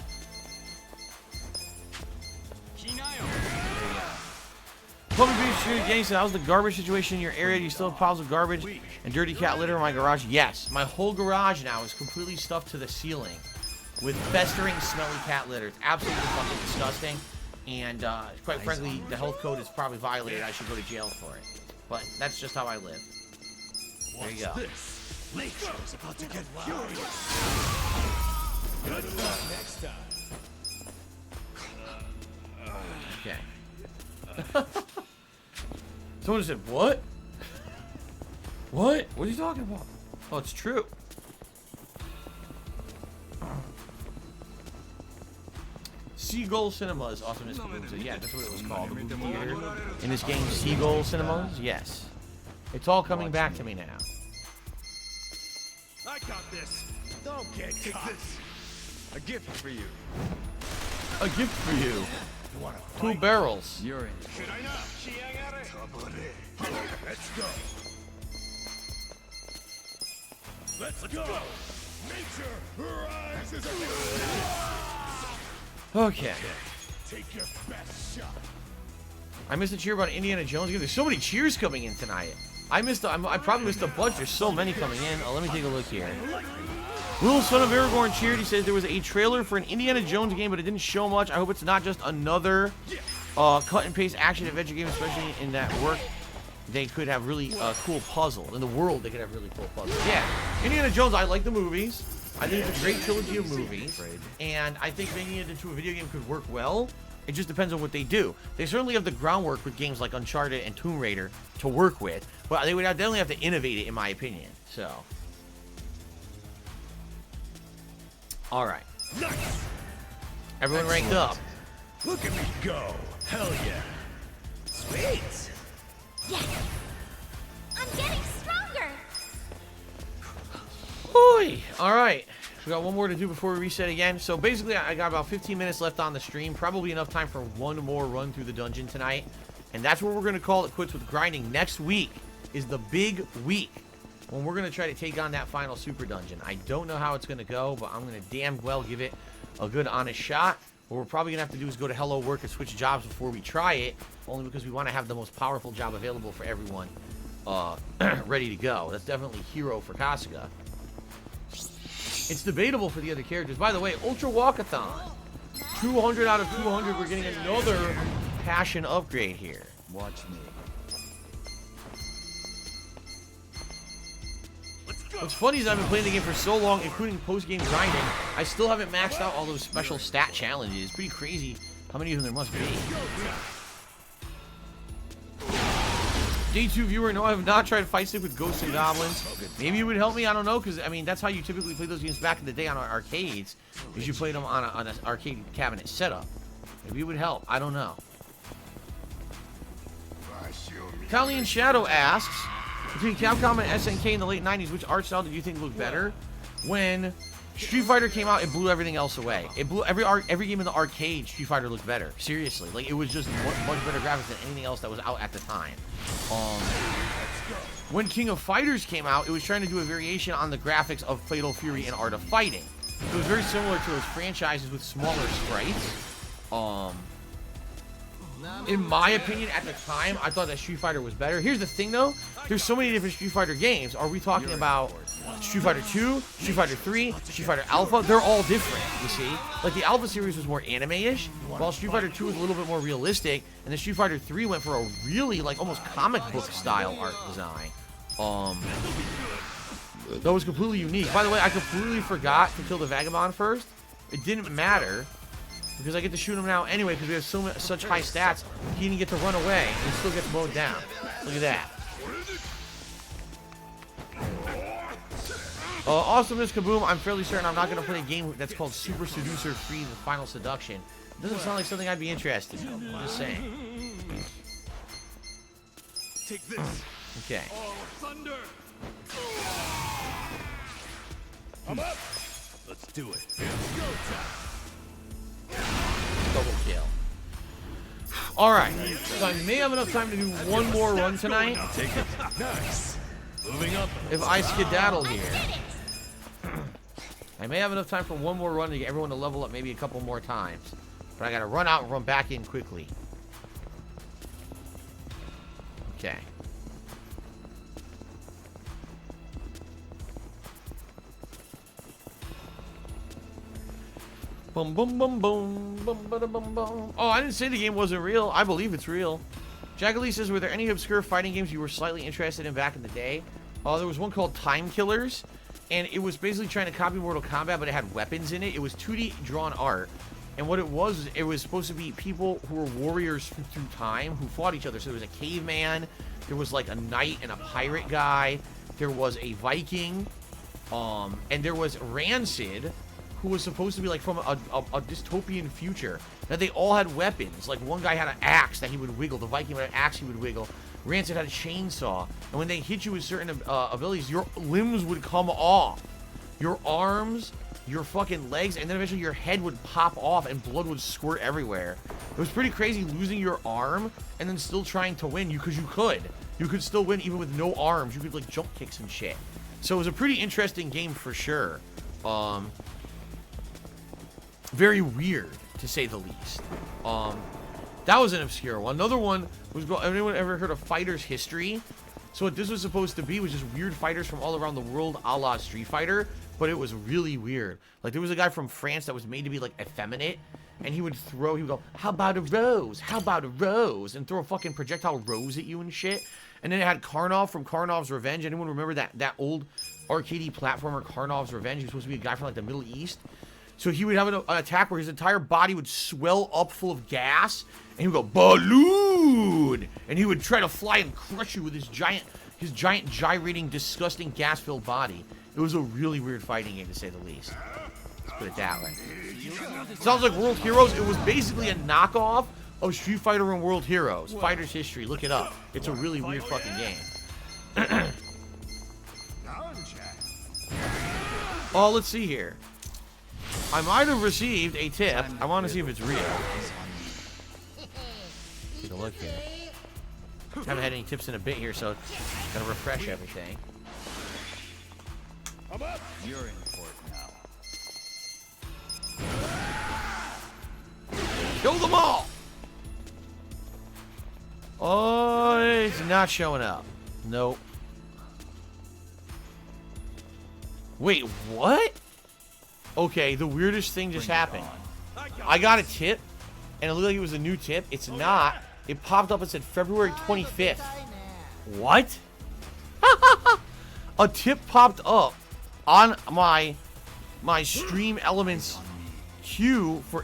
Puppy Beach Shooter Gang said, how's the garbage situation in your area? Do you still have piles of garbage and dirty cat litter in my garage? Yes. My whole garage now is completely stuffed to the ceiling with festering, smelly cat litter. It's absolutely fucking disgusting. And quite frankly, the health code is probably violated. I should go to jail for it. But that's just how I live. There you go. This nature's about to get furious. Good luck next time. Okay. Someone said, what? What? What are you talking about? Oh, it's true. Seagull Cinemas, awesomeness. Yeah, that's what it was called. The movie theater in this game, Seagull Cinemas. Yes, it's all coming back to me now. I got this. Don't get caught. a gift for you. A gift for you. You wanna 2 fight? barrels. You're in. Let's go. Let's go. Nature rises Okay. Take your best shot. I missed a cheer about Indiana Jones. There's so many cheers coming in tonight. I probably missed a bunch. There's so many coming in. Let me take a look here. Little Son of Aragorn cheered. He says there was a trailer for an Indiana Jones game, but it didn't show much. I hope it's not just another cut and paste action adventure game, especially in that work. They could have really cool puzzle. In the world, they could have really cool puzzles. Yeah, Indiana Jones, I like the movies. I think it's a great trilogy of movies. And I think making it into a video game could work well. It just depends on what they do. They certainly have the groundwork with games like Uncharted and Tomb Raider to work with. But they would definitely have to innovate it, in my opinion. So. Alright. Nice. Everyone ranked up. Look at me go. Hell yeah. Sweet. Yes! I'm getting stronger! Hoi! Alright. We got one more to do before we reset again. So basically, I got about 15 minutes left on the stream. Probably enough time for one more run through the dungeon tonight. And that's where we're going to call it quits with grinding. Next week is the big week when we're going to try to take on that final super dungeon. I don't know how it's going to go, but I'm going to damn well give it a good, honest shot. What we're probably going to have to do is go to Hello Work and switch jobs before we try it. Only because we want to have the most powerful job available for everyone ready to go. That's definitely Hero for Kasuga. It's debatable for the other characters. By the way, Ultra Walkathon. 200 out of 200. We're getting another passion upgrade here. Watch me. What's funny is I've been playing the game for so long, including post-game grinding, I still haven't maxed out all those special stat challenges. It's pretty crazy how many of them there must be. Day 2 viewer, no, I have not tried Fight Stick with Ghosts and Goblins. Maybe it would help me, I don't know, because, I mean, that's how you typically play those games back in the day on our arcades, is you played them on an arcade cabinet setup. Maybe it would help, I don't know. Colleen Shadow asks, between Capcom and SNK in the late 90s, which art style did you think looked better? When Street Fighter came out, it blew everything else away. It blew every game in the arcade. Street Fighter looked better. Seriously, like it was just much better graphics than anything else that was out at the time. When King of Fighters came out, it was trying to do a variation on the graphics of Fatal Fury and Art of Fighting. It was very similar to those franchises with smaller sprites. In my opinion, at the time, I thought that Street Fighter was better. Here's the thing, though. There's so many different Street Fighter games. Are we talking about Street Fighter 2, Street Fighter 3, Street Fighter Alpha? They're all different, you see? Like, the Alpha series was more anime-ish, while Street Fighter 2 was a little bit more realistic, and the Street Fighter 3 went for a really, like, almost comic book-style art design. That was completely unique. By the way, I completely forgot to kill the Vagabond first. It didn't matter, because I get to shoot him now anyway, because we have such high stats, he didn't get to run away, and he still gets mowed down. Look at that. Awesomeness Kaboom, I'm fairly certain I'm not going to play a game that's called Super Seducer 3 The Final Seduction. It doesn't sound like something I'd be interested in. I'm just saying. Take this. Okay. Oh, thunder! I'm up! Let's do it. It's go time! Double kill. Alright. So I may have enough time to do one more run tonight. Take it. Nice. Moving up. If I skedaddle here. I may have enough time for one more run to get everyone to level up maybe a couple more times. But I gotta run out and run back in quickly. Okay. Boom, boom, boom, boom, boom, boom, boom, boom. Oh, I didn't say the game wasn't real. I believe it's real. Jackalee says, were there any obscure fighting games you were slightly interested in back in the day? There was one called Time Killers, and it was basically trying to copy Mortal Kombat, but it had weapons in it. It was 2D drawn art, and what it was supposed to be people who were warriors through time who fought each other. So there was a caveman, there was like a knight and a pirate guy, there was a Viking, and there was Rancid, who was supposed to be like from a dystopian future. Now they all had weapons. Like one guy had an axe that he would wiggle. The Viking had an axe he would wiggle. Rancid had a chainsaw. And when they hit you with certain abilities, your limbs would come off. Your arms, your fucking legs, and then eventually your head would pop off and blood would squirt everywhere. It was pretty crazy losing your arm and then still trying to win because you could. You could still win even with no arms. You could like jump kicks and shit. So it was a pretty interesting game for sure. Very weird, to say the least. That was an obscure one. Another one was, anyone ever heard of Fighter's History? So what this was supposed to be was just weird fighters from all around the world, a la Street Fighter, but it was really weird. Like, there was a guy from France that was made to be, like, effeminate, and he would go, how about a rose? How about a rose? And throw a fucking projectile rose at you and shit. And then it had Karnov from Karnov's Revenge. Anyone remember that old arcadey platformer, Karnov's Revenge? He was supposed to be a guy from, like, the Middle East. So he would have an attack where his entire body would swell up full of gas, and he would go, balloon! And he would try to fly and crush you with his giant gyrating, disgusting gas-filled body. It was a really weird fighting game, to say the least. Let's put it that way. Sounds like World Heroes. It was basically a knockoff of Street Fighter and World Heroes. Fighter's History. Look it up. It's a really weird fucking game. Oh, let's see here. I might have received a tip. I want to see if it's real. Take a look here. Haven't had any tips in a bit here, so gotta refresh everything. I'm up. You're in for it now. Kill them all! Oh, it's not showing up. Nope. Wait, what? Okay, the weirdest thing just happened. I got a tip, and it looked like it was a new tip. It's not. It popped up and said February 25th. What? A tip popped up on my Stream Elements queue for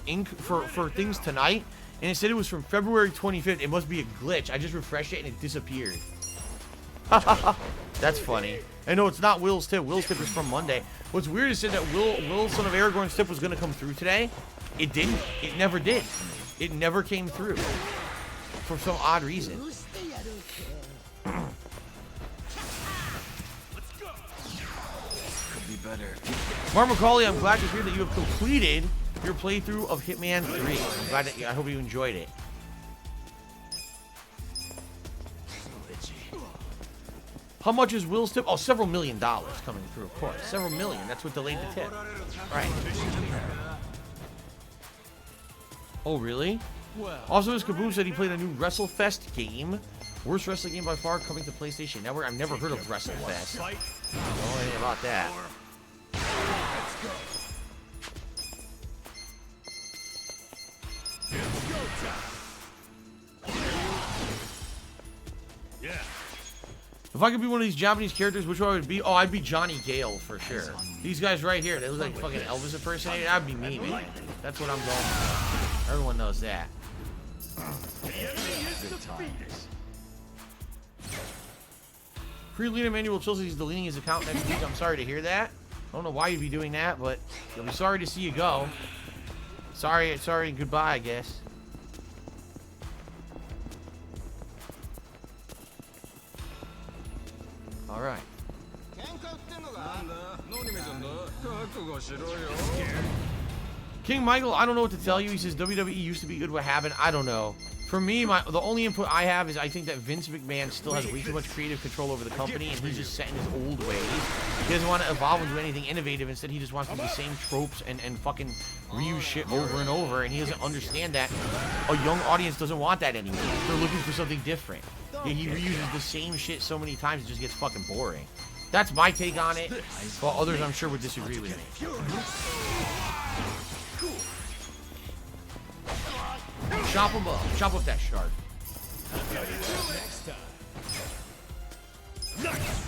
things tonight, and it said it was from February 25th. It must be a glitch. I just refreshed it, and it disappeared. That's funny. I know it's not Will's tip. Will's tip is from Monday. What's weird is that Will, son of Aragorn's tip was going to come through today. It didn't. It never did. It never came through. For some odd reason. Could be better. Mark McCauley, I'm glad to hear that you have completed your playthrough of Hitman 3. I'm glad that, I hope you enjoyed it. How much is Will's tip? Oh, several $1 million coming through, of course. Several million. That's what delayed the tip. Right. Oh, really? Also, as Kaboom said, he played a new WrestleFest game. Worst wrestling game by far, coming to PlayStation Network. I've never heard of WrestleFest. I don't know anything about that. Let's go. It's go time. Yeah. If I could be one of these Japanese characters, which one I would be? Oh, I'd be Johnny Gale for sure. These guys right here, they look like fucking Elvis impersonator. That'd be me, man. That's what I'm going for. Everyone knows that. Good times. Pre-Lena Manuel Chills, he's deleting his account next week. I'm sorry to hear that. I don't know why you'd be doing that, but you'll be sorry to see you go. Sorry, and goodbye, I guess. All right. King Michael, I don't know what to tell you. He says WWE used to be good. What happened? I don't know. For me, the only input I have is I think that Vince McMahon still has way too much creative control over the company, and he's just set in his old ways. He doesn't want to evolve into anything innovative. Instead, he just wants to do the same tropes and fucking reuse shit over and over, and he doesn't understand that a young audience doesn't want that anymore. They're looking for something different. Yeah, he reuses the same shit so many times it just gets fucking boring. That's my take on it, while others I'm sure would disagree with me. Chop him up. Chop up that shark. Nice.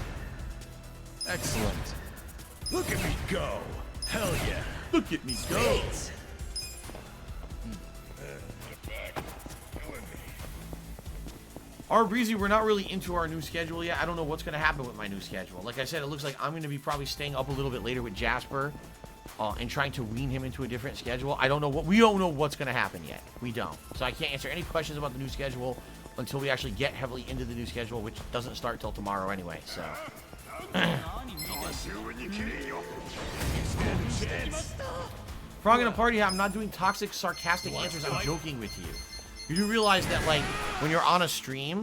Excellent. Look at me go. Hell yeah. Look at me go. Our Breezy, we're not really into our new schedule yet. I don't know what's going to happen with my new schedule. Like I said, it looks like I'm going to be probably staying up a little bit later with Jasper. And trying to wean him into a different schedule. We don't know what's going to happen yet. We don't. So I can't answer any questions about the new schedule until we actually get heavily into the new schedule, which doesn't start till tomorrow anyway, so. Frog in a party, I'm not doing toxic, sarcastic answers. I'm joking with you. You do realize that, like, when you're on a stream,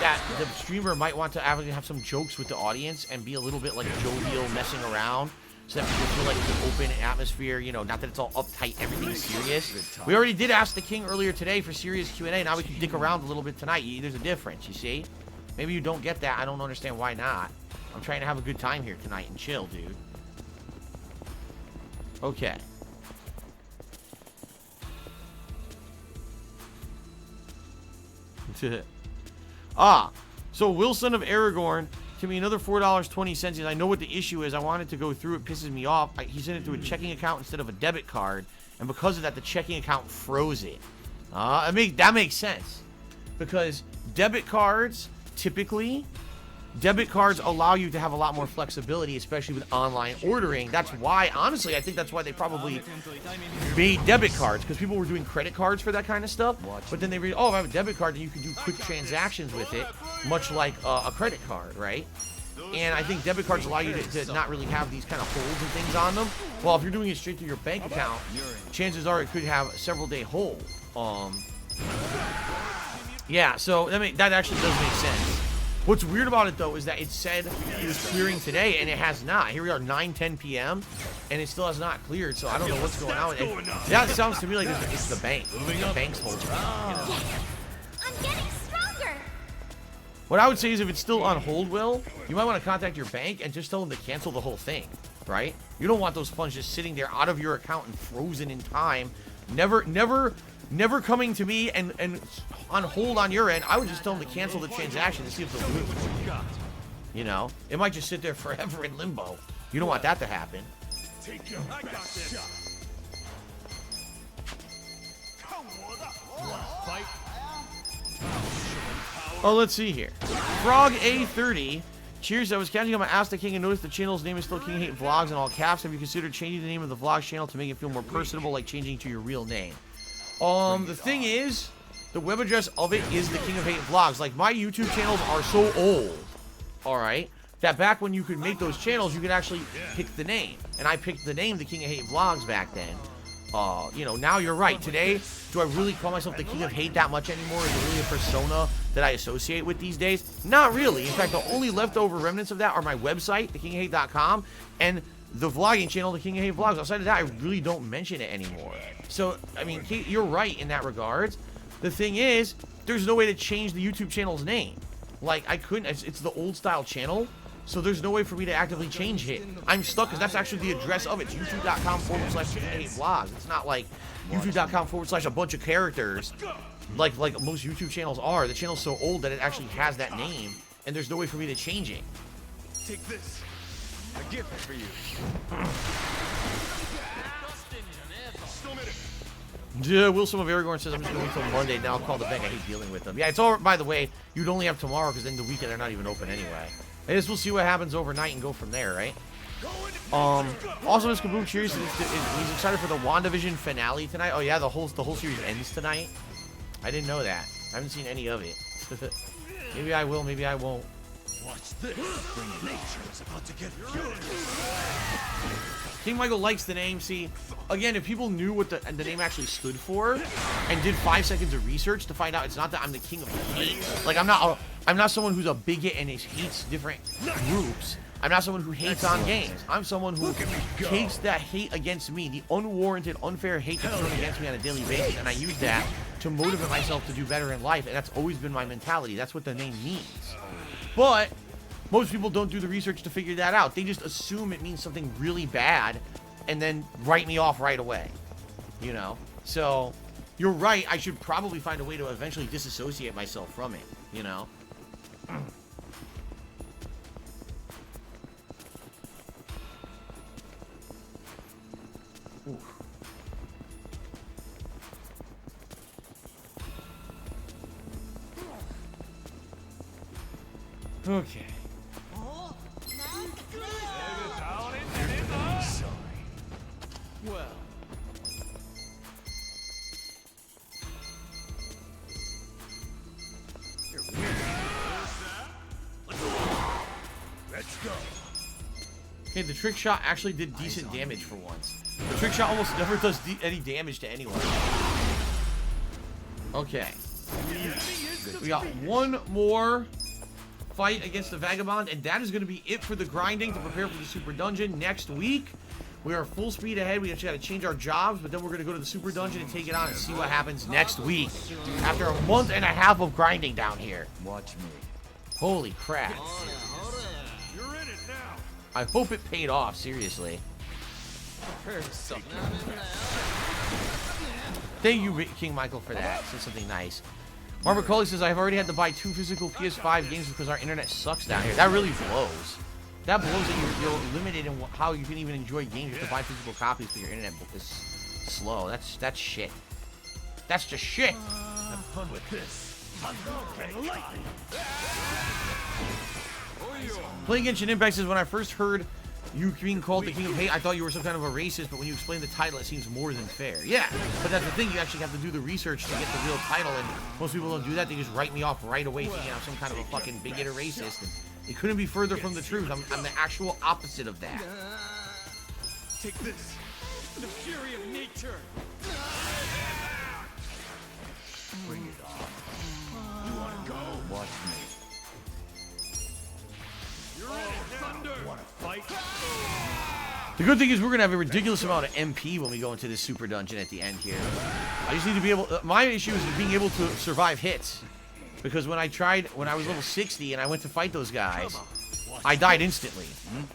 that the streamer might want to have some jokes with the audience and be a little bit, like, jovial, messing around. So that people feel like it's an open atmosphere, you know, not that it's all uptight, everything's serious. We already did ask the king earlier today for serious Q&A. Now we can dick around a little bit tonight. There's a difference, you see? Maybe you don't get that. I don't understand why not. I'm trying to have a good time here tonight and chill, dude. Okay. So Wilson of Aragorn. Give me another $4.20. I know what the issue is. I wanted to go through. It pisses me off. He sent it to a checking account instead of a debit card. And because of that, the checking account froze it. That makes sense. Because debit cards, typically, allow you to have a lot more flexibility, especially with online ordering. That's why, honestly, I think that's why they probably made debit cards. Because people were doing credit cards for that kind of stuff. But then they realized, oh, if I have a debit card, then you can do quick transactions with it. Much like a credit card, right? And I think debit cards allow you to not really have these kind of holds and things on them. Well, if you're doing it straight through your bank account, chances are it could have a several-day hold. Yeah, so that actually does make sense. What's weird about it, though, is that it said it was clearing today, and it has not. Here we are, 9:10 p.m., and it still has not cleared, so I don't know what's going on. That sounds to me like it's the bank. The bank's holding it, you know? I'm getting stronger. What I would say is if it's still on hold, Will, you might want to contact your bank and just tell them to cancel the whole thing, right? You don't want those funds just sitting there out of your account and frozen in time, never coming to me and on hold on your end. I would just tell them to cancel the transaction to see if they'll do it for you. You know? It might just sit there forever in limbo. You don't want that to happen. Take your best shot. Fight. Oh, let's see here. Frog A30. Cheers, I was catching up on Ask the King and noticed the channel's name is still King Hate Vlogs in all caps. Have you considered changing the name of the vlogs channel to make it feel more personable, like changing it to your real name? The thing is, the web address of it is the King of Hate Vlogs. Like, my YouTube channels are so old, alright, that back when you could make those channels, you could actually pick the name. And I picked the name, the King of Hate Vlogs, back then. You know, now you're right. Today, do I really call myself the King of Hate that much anymore? Is it really a persona that I associate with these days? Not really. In fact, the only leftover remnants of that are my website, thekingofhate.com, and the vlogging channel, the King of Hate Vlogs. Outside of that, I really don't mention it anymore. So, I mean, you're right in that regards. The thing is, there's no way to change the YouTube channel's name. Like, I couldn't. It's the old style channel. So there's no way for me to actively change it. I'm stuck because that's actually the address of it. It's youtube.com/vlogs. It's not like youtube.com/ a bunch of characters like most YouTube channels are. The channel's so old that it actually has that name, and there's no way for me to change it. Take this. A gift for you. Yeah, Wilson of Aragorn says I'm just going to wait until Monday. Now I'll call the bank. I hate dealing with them. Yeah, it's all. By the way, you'd only have tomorrow because then the weekend they're not even open anyway. I guess we'll see what happens overnight and go from there, right? Also, Miss Kaboom Cheers, he's excited for the WandaVision finale tonight. Oh yeah, the whole series ends tonight. I didn't know that. I haven't seen any of it. Maybe I will, maybe I won't. Watch this. Nature is about to get furious. King Michael likes the name. See, again, if people knew what the name actually stood for and did 5 seconds of research to find out it's not that I'm the king of hate. Like, I'm not someone who's a bigot and hates different groups. I'm not someone who hates on games. I'm someone who takes that hate against me, the unwarranted, unfair hate that's thrown against me on a daily basis, and I use that to motivate myself to do better in life, and that's always been my mentality. That's what the name means. But most people don't do the research to figure that out. They just assume it means something really bad and then write me off right away. You know? So, you're right. I should probably find a way to eventually disassociate myself from it. You know? Okay. Sorry. Well, You're weird. Let's go. Okay, the trick shot actually did decent damage for once. The trick shot almost never does any damage to anyone. Okay. We got one more fight against the Vagabond, and that is going to be it for the grinding to prepare for the Super Dungeon next week. We are full speed ahead. We actually got to change our jobs, but then we're going to go to the Super Dungeon and take it on and see what happens next week. After a month and a half of grinding down here. watch me. Holy crap. You're in it now. I hope it paid off, seriously. Thank you, King Michael, for that. Said something nice. Marva Cully says, I've already had to buy 2 physical PS5 games because our internet sucks down here. That really blows. That blows that you're limited in how you can even enjoy games. You have to buy physical copies because your internet is slow. That's shit. That's just shit. Have fun with this. Playing Genshin Impact says, when I first heard you being called the King of Hate, I thought you were some kind of a racist, but when you explain the title, it seems more than fair. Yeah, but that's the thing. You actually have to do the research to get the real title, and most people don't do that. They just write me off right away thinking I'm some kind of a fucking bigot or racist, and it couldn't be further from the truth. I'm the actual opposite of that. Take this. The fury of nature. Bring it on. You want to go? Watch me. You're in it, thunder. Want to fight? The good thing is we're going to have a ridiculous amount of MP when we go into this super dungeon at the end here. I just need to be able... my issue is being able to survive hits. Because when I was level 60 and I went to fight those guys, I died instantly.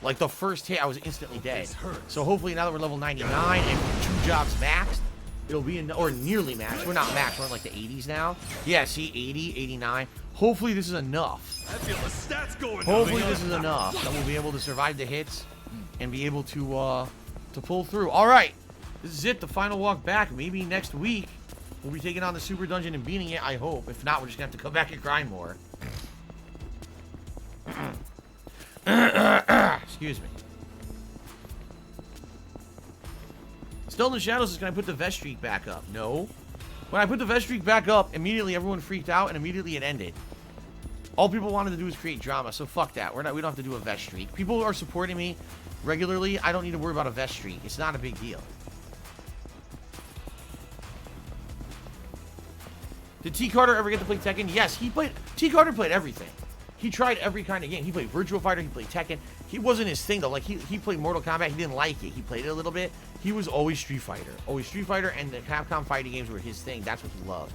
Like the first hit, I was instantly dead. So hopefully now that we're level 99 and 2 jobs maxed, it'll be or nearly maxed. We're not maxed, we're in like the 80s now. Yeah, see, 80, 89. Hopefully this is enough. I feel the stats going. Hopefully this is enough that we'll be able to survive the hits and be able to pull through. All right, this is it. The final walk back. Maybe next week we'll be taking on the super dungeon and beating it. I hope. If not, we're just gonna have to come back and grind more. Excuse me. Still in the Shadows is gonna put the vest streak back up. No. When I put the vest streak back up, immediately everyone freaked out and immediately it ended. All people wanted to do was create drama, so fuck that. We don't have to do a vest streak. People are supporting me regularly. I don't need to worry about a vest streak. It's not a big deal. Did T. Carter ever get to play Tekken? Yes, T. Carter played everything. He tried every kind of game. He played Virtua Fighter, he played Tekken. He wasn't his thing though. Like he played Mortal Kombat, he didn't like it. He played it a little bit. He was always Street Fighter. Always Street Fighter, and the Capcom fighting games were his thing. That's what he loved.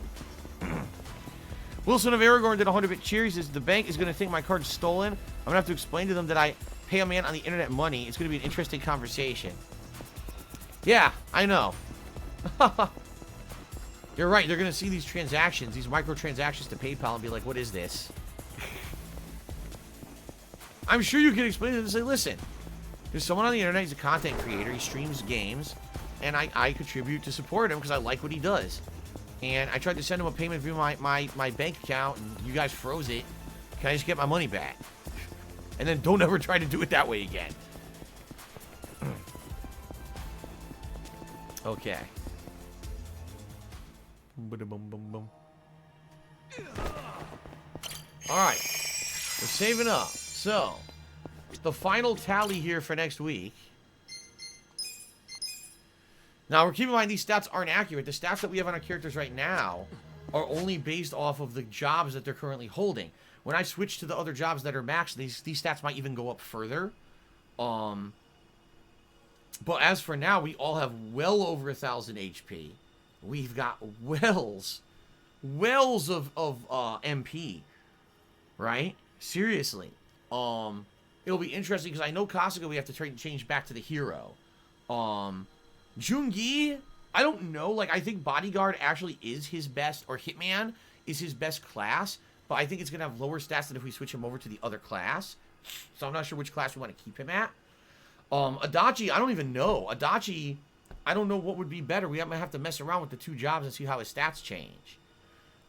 Wilson of Aragorn did 100-bit cheer. He says, the bank is going to think my card's stolen. I'm going to have to explain to them that I pay a man on the internet money. It's going to be an interesting conversation. Yeah, I know. You're right. They're going to see these transactions, these microtransactions to PayPal and be like, what is this? I'm sure you can explain it and say, listen, there's someone on the internet. He's a content creator. He streams games. And I contribute to support him because I like what he does. And I tried to send him a payment via my bank account, and you guys froze it. Can I just get my money back? And then don't ever try to do it that way again. Okay. Boom. Alright. We're saving up. So, the final tally here for next week. Now, we're keeping in mind these stats aren't accurate. The stats that we have on our characters right now are only based off of the jobs that they're currently holding. When I switch to the other jobs that are maxed, these stats might even go up further. But as for now, we all have well over 1,000 HP. We've got wells of MP, right? Seriously. It'll be interesting because I know Kasuga we have to change back to the hero. Jungi, I don't know. Like, I think Bodyguard actually is his best, or Hitman is his best class, but I think it's going to have lower stats than if we switch him over to the other class. So I'm not sure which class we want to keep him at. Adachi, I don't even know. Adachi, I don't know what would be better. We might have to mess around with the two jobs and see how his stats change.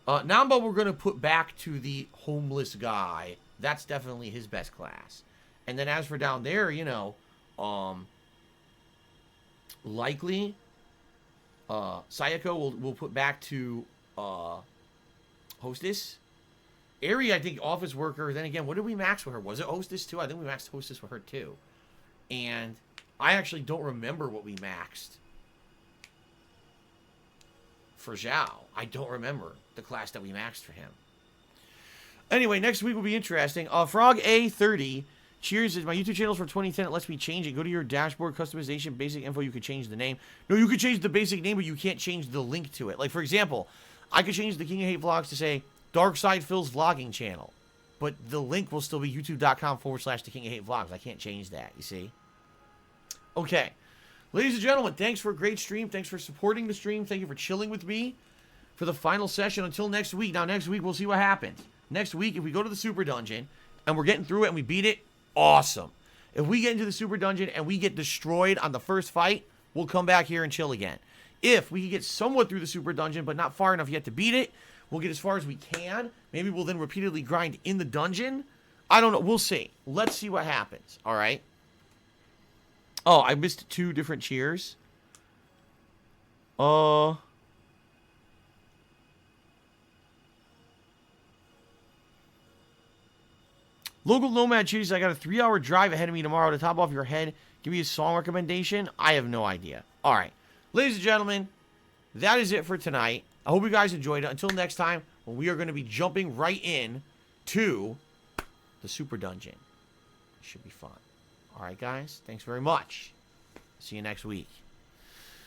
Namba, we're going to put back to the homeless guy. That's definitely his best class. And then as for down there, you know, likely, Sayako we'll put back to hostess. Eri, I think office worker. Then again, what did we max for her? Was it hostess too? I think we maxed hostess for her too. And I actually don't remember what we maxed for Zhao. I don't remember the class that we maxed for him. Anyway, next week will be interesting. Frog A30. Cheers. My YouTube channel's from 2010. It lets me change it. Go to your dashboard, customization, basic info. You could change the name. No, you could change the basic name, but you can't change the link to it. Like, for example, I could change the King of Hate Vlogs to say Dark Side Phil's vlogging channel. But the link will still be youtube.com/The King of Hate Vlogs. I can't change that, you see? Okay. Ladies and gentlemen, thanks for a great stream. Thanks for supporting the stream. Thank you for chilling with me for the final session until next week. Now, next week, we'll see what happens. Next week, if we go to the Super Dungeon and we're getting through it and we beat it, awesome. If we get into the Super Dungeon and we get destroyed on the first fight, we'll come back here and chill again. If we can get somewhat through the Super Dungeon, but not far enough yet to beat it, we'll get as far as we can. Maybe we'll then repeatedly grind in the dungeon. I don't know. We'll see. Let's see what happens. All right. Oh, I missed 2 different cheers. Local Nomad cheers. I got a 3-hour drive ahead of me tomorrow. To top off your head, give me a song recommendation. I have no idea. All right. Ladies and gentlemen, that is it for tonight. I hope you guys enjoyed it. Until next time, when we are going to be jumping right in to the Super Dungeon. It should be fun. All right, guys. Thanks very much. See you next week.